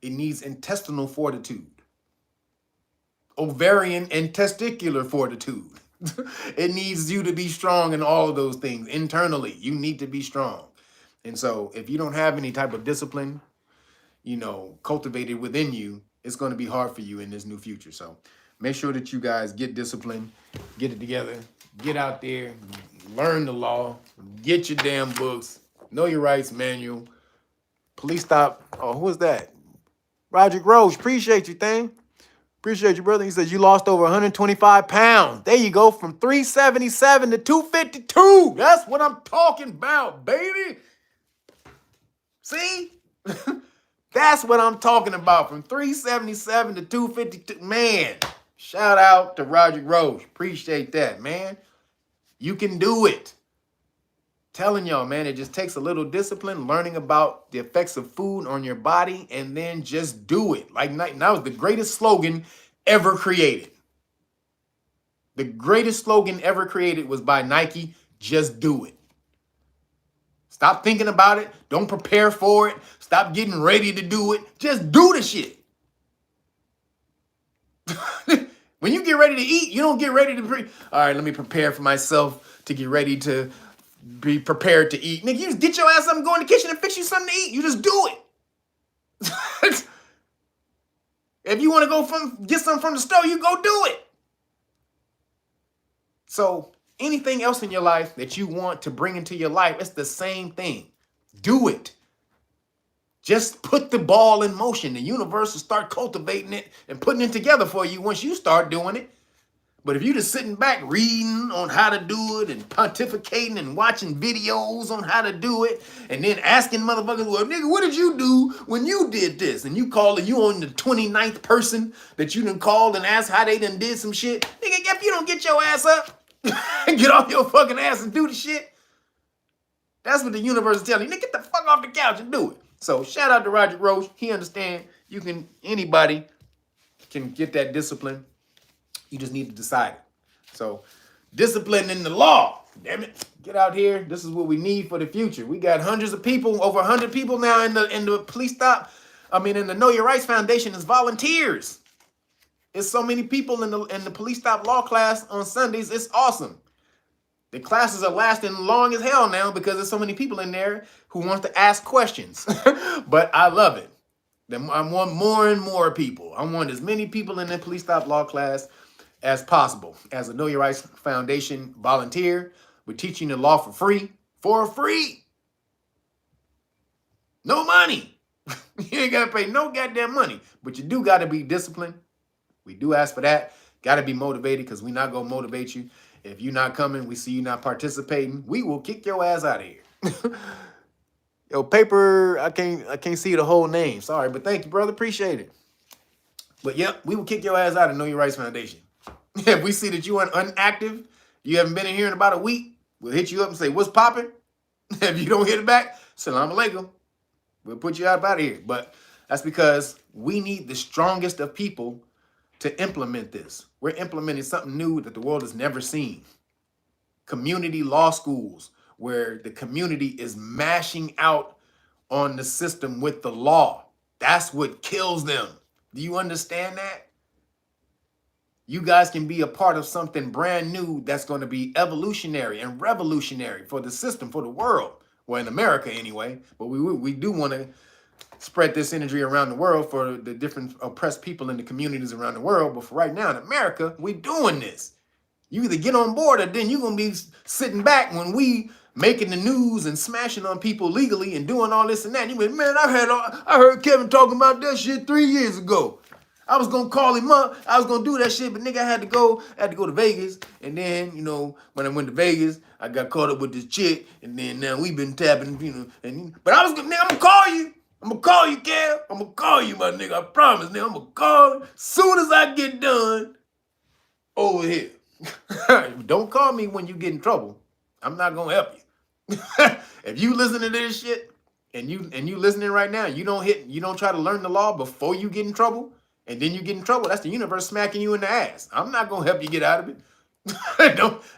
It needs intestinal fortitude, ovarian and testicular fortitude. It needs you to be strong in all of those things. Internally, you need to be strong. And so if you don't have any type of discipline, cultivated within you, it's going to be hard for you in this new future. So make sure that you guys get disciplined, get it together, get out there, learn the law, get your damn books, know your rights manual. Police stop. Oh, who is that? Roger Roach, appreciate you, thing. Appreciate you, brother. He says you lost over 125 pounds. There you go, from 377 to 252. That's what I'm talking about, baby. See? That's what I'm talking about, from 377 to 252. Man, shout out to Roger Roach. Appreciate that, man. You can do it. Telling y'all, man, it just takes a little discipline, learning about the effects of food on your body, and then just do it. Like, that was the greatest slogan ever created. The greatest slogan ever created was by Nike, just do it. Stop thinking about it. Don't prepare for it. Stop getting ready to do it. Just do the shit. When you get ready to eat, you don't get ready to all right, let me prepare for myself to get ready to be prepared to eat. Nigga, you just get your ass up and go in the kitchen and fix you something to eat. You just do it. If you want to go get something from the store, you go do it. So anything else in your life that you want to bring into your life, it's the same thing. Do it. Just put the ball in motion. The universe will start cultivating it and putting it together for you once you start doing it. But if you're just sitting back reading on how to do it and pontificating and watching videos on how to do it and then asking motherfuckers, well, nigga, what did you do when you did this? And you on the 29th person that you done called and asked how they done did some shit. Nigga, if you don't get your ass up, get off your fucking ass and do the shit, that's what the universe is telling you. Nigga, get the fuck off the couch and do it. So shout out to Roger Roach. He understands anybody can get that discipline. You just need to decide it. So discipline in the law. Damn it. Get out here. This is what we need for the future. We got hundreds of people, over 100 people now in the police stop. In the Know Your Rights Foundation is volunteers. It's so many people in the police stop law class on Sundays. It's awesome. The classes are lasting long as hell now because there's so many people in there who want to ask questions. But I love it. I want more and more people. I want as many people in the police stop law class as possible. As a Know Your Rights Foundation volunteer, we're teaching the law for free. For free. No money. You ain't got to pay no goddamn money. But you do got to be disciplined. We do ask for that. Got to be motivated because we're not going to motivate you. If you're not coming, we see you not participating, we will kick your ass out of here. Yo, paper, I can't see the whole name. Sorry, but thank you, brother. Appreciate it. But yep, we will kick your ass out of Know Your Rights Foundation. If we see that you are inactive, you haven't been in here in about a week, we'll hit you up and say, what's popping? If you don't hit it back, salam alaikum. We'll put you out of here. But that's because we need the strongest of people to implement this. We're implementing something new that the world has never seen. Community law schools, where the community is mashing out on the system with the law. That's what kills them. Do you understand that? You guys can be a part of something brand new that's going to be evolutionary and revolutionary for the system, for the world. Well, in America anyway, but we do want to spread this energy around the world for the different oppressed people in the communities around the world. But for right now in America, we doing this. You either get on board or then you're going to be sitting back when we making the news and smashing on people legally and doing all this and that. And you went, man, I heard Kevin talking about that shit 3 years ago. I was going to call him up. I was going to do that shit, but nigga, I had to go to Vegas. And then, when I went to Vegas, I got caught up with this chick. And then now we've been tapping, but I was going to, nigga, I'm going to call you. I'm going to call you, Kev. I'm going to call you, my nigga. I promise, nigga. I'm going to call as soon as I get done over here. Don't call me when you get in trouble. I'm not going to help you. If you listen to this shit and you listening right now, you don't try to learn the law before you get in trouble, And then you get in trouble. That's the universe smacking you in the ass. I'm not going to help you get out of it.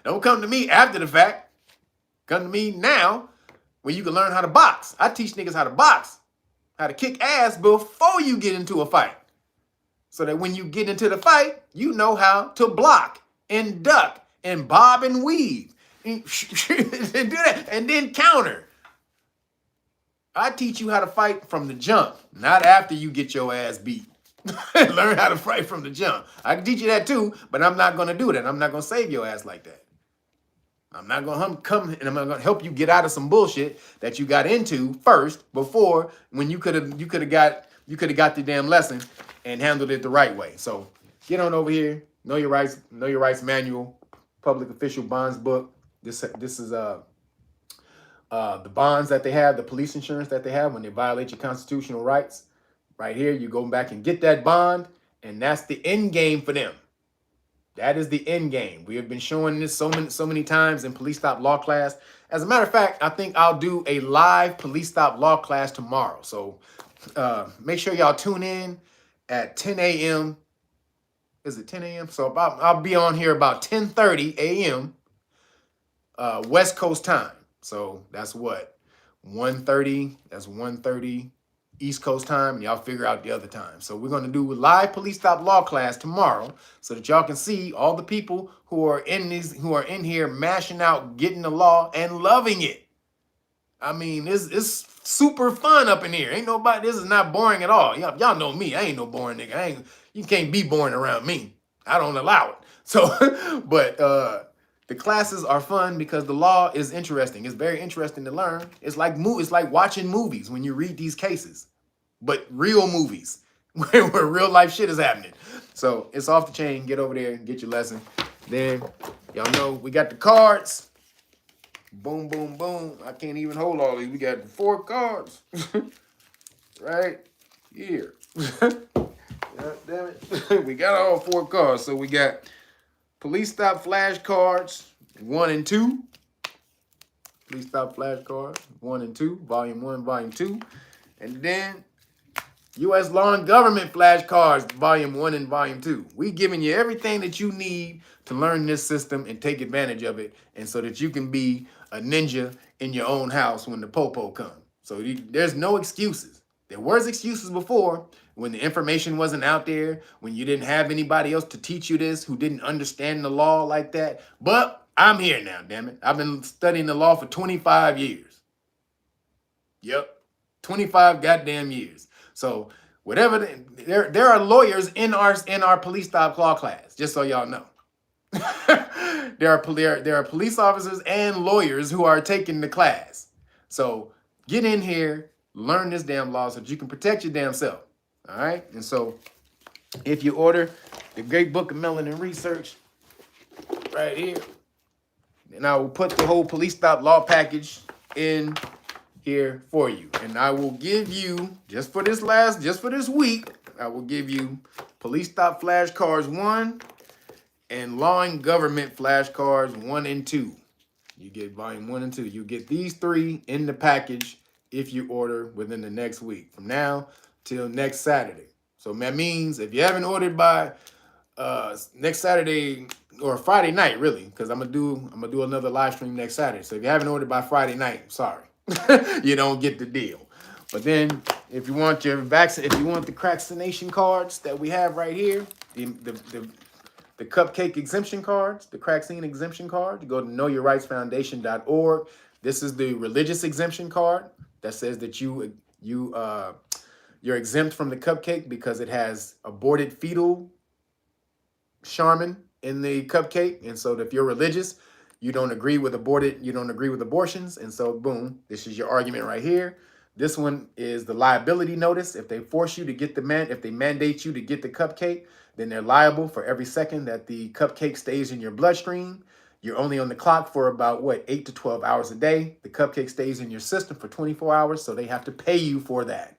Don't come to me after the fact. Come to me now when you can learn how to box. I teach niggas how to box, how to kick ass before you get into a fight. So that when you get into the fight, you know how to block and duck and bob and weave and do that and then counter. I teach you how to fight from the jump, not after you get your ass beat. Learn how to fight from the jump. I can teach you that too, but I'm not going to do that. I'm not going to save your ass like that. I'm not going to come and I'm going to help you get out of some bullshit that you got into first before when you could have got the damn lesson and handled it the right way. So get on over here. Know Your Rights Manual, Public Official Bonds book. This is the bonds that they have, the police insurance that they have when they violate your constitutional rights. Right here, you go back and get that bond, and that's the end game for them. That is the end game. We have been showing this so many times in police stop law class. As a matter of fact, I think I'll do a live police stop law class tomorrow. So make sure y'all tune in at 10 a.m. Is it 10 a.m.? So I'll be on here about 10:30 a.m. West Coast time. So that's what, 1:30. That's 1:30 East Coast time, and y'all figure out the other time. So we're going to do a live police stop law class tomorrow so that y'all can see all the people who are in here mashing out, getting the law and loving it. I mean, it's super fun up in here. Ain't nobody, this is not boring at all. Y'all know me. I ain't no boring nigga. You can't be boring around me. I don't allow it. So, but the classes are fun because the law is interesting. It's very interesting to learn. It's like watching movies when you read these cases, but real movies where real life shit is happening. So it's off the chain. Get over there and get your lesson. Then y'all know we got the cards. Boom, boom, boom. I can't even hold all these. We got 4 cards right here. God damn it. We got all 4 cards. So we got police stop flashcards 1 and 2. Police stop flashcards 1 and 2. Volume 1, Volume 2. And then U.S. Law and Government flashcards, Volume 1 and Volume 2. We giving you everything that you need to learn this system and take advantage of it, and so that you can be a ninja in your own house when the popo comes. So there's no excuses. There was excuses before when the information wasn't out there, when you didn't have anybody else to teach you this, who didn't understand the law like that. But I'm here now, damn it. I've been studying the law for 25 years. Yep, 25 goddamn years. So whatever, there are lawyers in our police stop law class, just so y'all know. there are police officers and lawyers who are taking the class. So get in here, learn this damn law so that you can protect your damn self. All right. And so if you order the Great Book of Melanin Research right here, then I will put the whole police stop law package in here for you. And I will give you, just for this week, I will give you police stop flashcards 1 and law and government flashcards 1 and 2. You get volume 1 and 2. You get these 3 in the package if you order within the next week, from now till next Saturday. So that means if you haven't ordered by next Saturday or Friday night, really, because I'm gonna do another live stream next Saturday. So if you haven't ordered by Friday night, sorry, you don't get the deal. But then if you want the vaccination cards that we have right here, the cupcake exemption cards, the vaccine exemption card, you go to knowyourrightsfoundation.org. This is the religious exemption card that says that you're exempt from the cupcake because it has aborted fetal shaman in the cupcake. And so if you're religious, you don't agree with abortions. And so boom, this is your argument right here. This one is the liability notice. If they force you to get if they mandate you to get the cupcake, then they're liable for every second that the cupcake stays in your bloodstream. You're only on the clock for about 8 to 12 hours a day. The cupcake stays in your system for 24 hours. So they have to pay you for that.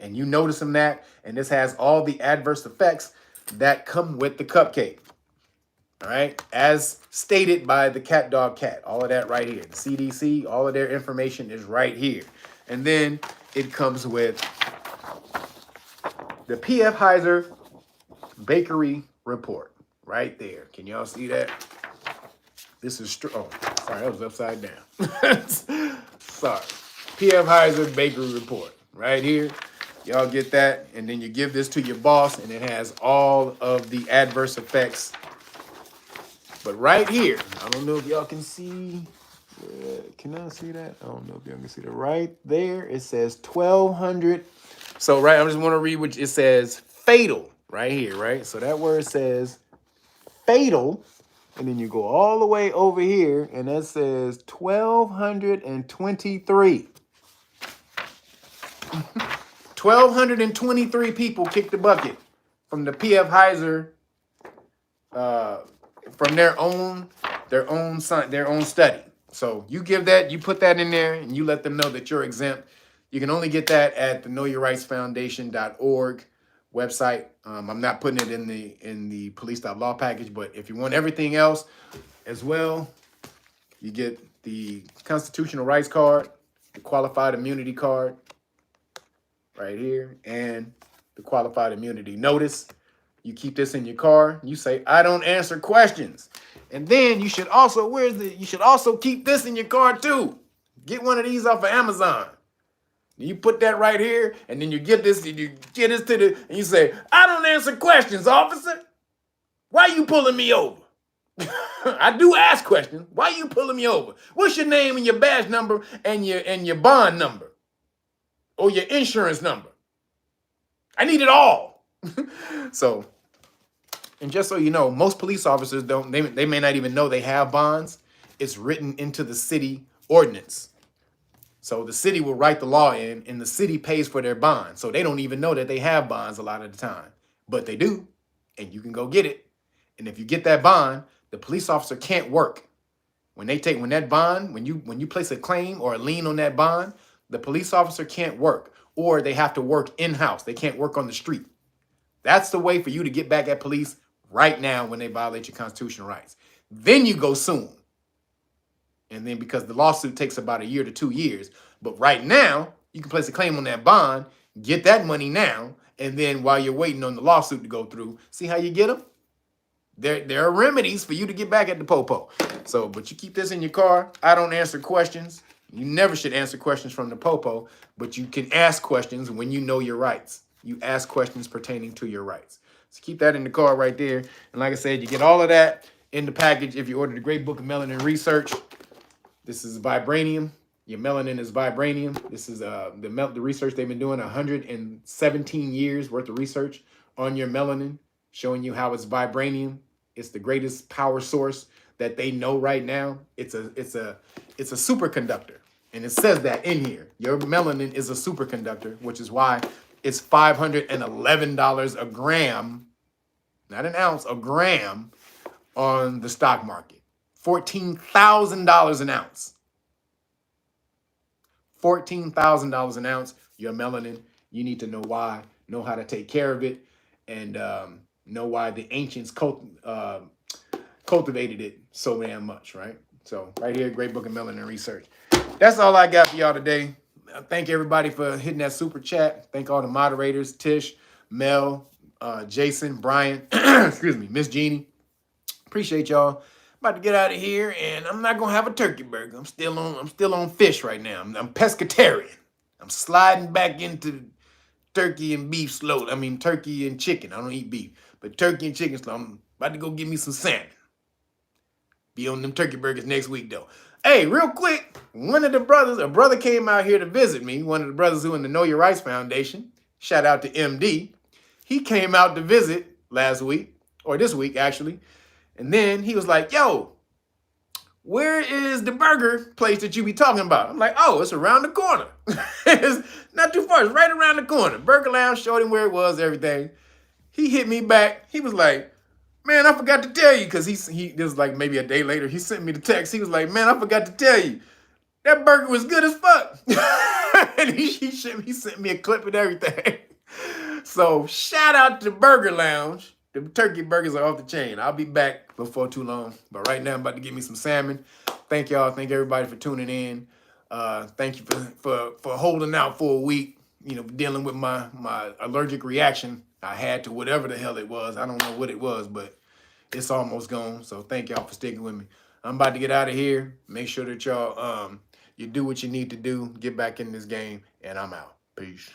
And you notice them that, and this has all the adverse effects that come with the cupcake. All right, as stated by the cat, dog, cat, all of that right here. The CDC, all of their information is right here. And then it comes with The P.F. Heiser Bakery Report. Right there. Can y'all see that? This is oh, sorry, that was upside down. Sorry. P.F. Heiser Bakery Report. Right here. Y'all get that, and then you give this to your boss, and it has all of the adverse effects. But right here, I don't know if y'all can see. Can I see that? I don't know if y'all can see that. Right there, it says 1,200. So, right, I just want to read what it says. Fatal, right here, right? So that word says fatal, and then you go all the way over here, and that says 1,223. 1,223 people kicked the bucket from the P.F. Heiser, from their own study. So you give that, you put that in there, and you let them know that you're exempt. You can only get that at the knowyourrightsfoundation.org website. I'm not putting it in the Police Stop Law package, but if you want everything else as well, you get the constitutional rights card, the qualified immunity card right here, and the qualified immunity notice. You keep this in your car. You say, I don't answer questions. And then you should also, you should also keep this in your car too. Get one of these off of Amazon. You put that right here, and then you get this, and you say, I don't answer questions, officer. Why you pulling me over? I do ask questions. Why you pulling me over? What's your name and your badge number and your bond number? Or your insurance number? I need it all. So, and just so you know, most police officers they may not even know they have bonds. It's written into the city ordinance. So the city will write the law in, and the city pays for their bond. So they don't even know that they have bonds a lot of the time. But they do, and you can go get it. And if you get that bond, the police officer can't work. When that bond, when you place a claim or a lien on that bond, the police officer can't work, or they have to work in-house. They can't work on the street. That's the way for you to get back at police right now when they violate your constitutional rights. Then you go sue them. And then because the lawsuit takes about 1 year to 2 years, but right now you can place a claim on that bond, get that money now, and then while you're waiting on the lawsuit to go through, see how you get them? There are remedies for you to get back at the popo. So, but you keep this in your car. I don't answer questions. You never should answer questions from the popo, but you can ask questions when you know your rights. You ask questions pertaining to your rights. So keep that in the car right there. And like I said, you get all of that in the package if you order the Great Book of Melanin Research. This is Vibranium. Your melanin is Vibranium. This is the research they've been doing, 117 years worth of research on your melanin, showing you how it's Vibranium. It's the greatest power source that they know right now. It's a superconductor. And it says that in here. Your melanin is a superconductor, which is why it's $511 a gram, not an ounce, a gram on the stock market. $14,000 an ounce. $14,000 an ounce, your melanin. You need to know why, know how to take care of it, and know why the ancients cultivated it so damn much, right? So right here, Great Book of Melanin Research. That's all I got for y'all today. Thank everybody for hitting that super chat. Thank all the moderators, Tish, Mel, Jason, Brian, excuse me, Miss Jeannie. Appreciate y'all. About to get out of here, and I'm not gonna have a turkey burger. I'm still on fish right now. I'm pescatarian. I'm sliding back into turkey and beef slowly. I mean turkey and chicken. I don't eat beef, but turkey and chicken slow. I'm about to go get me some salmon. Be on them turkey burgers next week though. Hey, real quick, a brother came out here to visit me. One of the brothers who in the Know Your Rights Foundation. Shout out to MD. He came out to visit last week, or this week actually. And then he was like, yo, where is the burger place that you be talking about? I'm like, oh, it's around the corner. It's not too far. It's right around the corner. Burger Lounge, showed him where it was, everything. He hit me back. He was like, man, I forgot to tell you. Because this was like maybe a day later. He sent me the text. He was like, man, I forgot to tell you. That burger was good as fuck. And he sent me a clip and everything. So shout out to Burger Lounge. The turkey burgers are off the chain. I'll be back before too long. But right now, I'm about to get me some salmon. Thank y'all. Thank everybody for tuning in. Thank you for holding out for a week. you know, dealing with my allergic reaction I had to whatever the hell it was. I don't know what it was, but it's almost gone. So thank y'all for sticking with me. I'm about to get out of here. Make sure that y'all you do what you need to do. Get back in this game, and I'm out. Peace.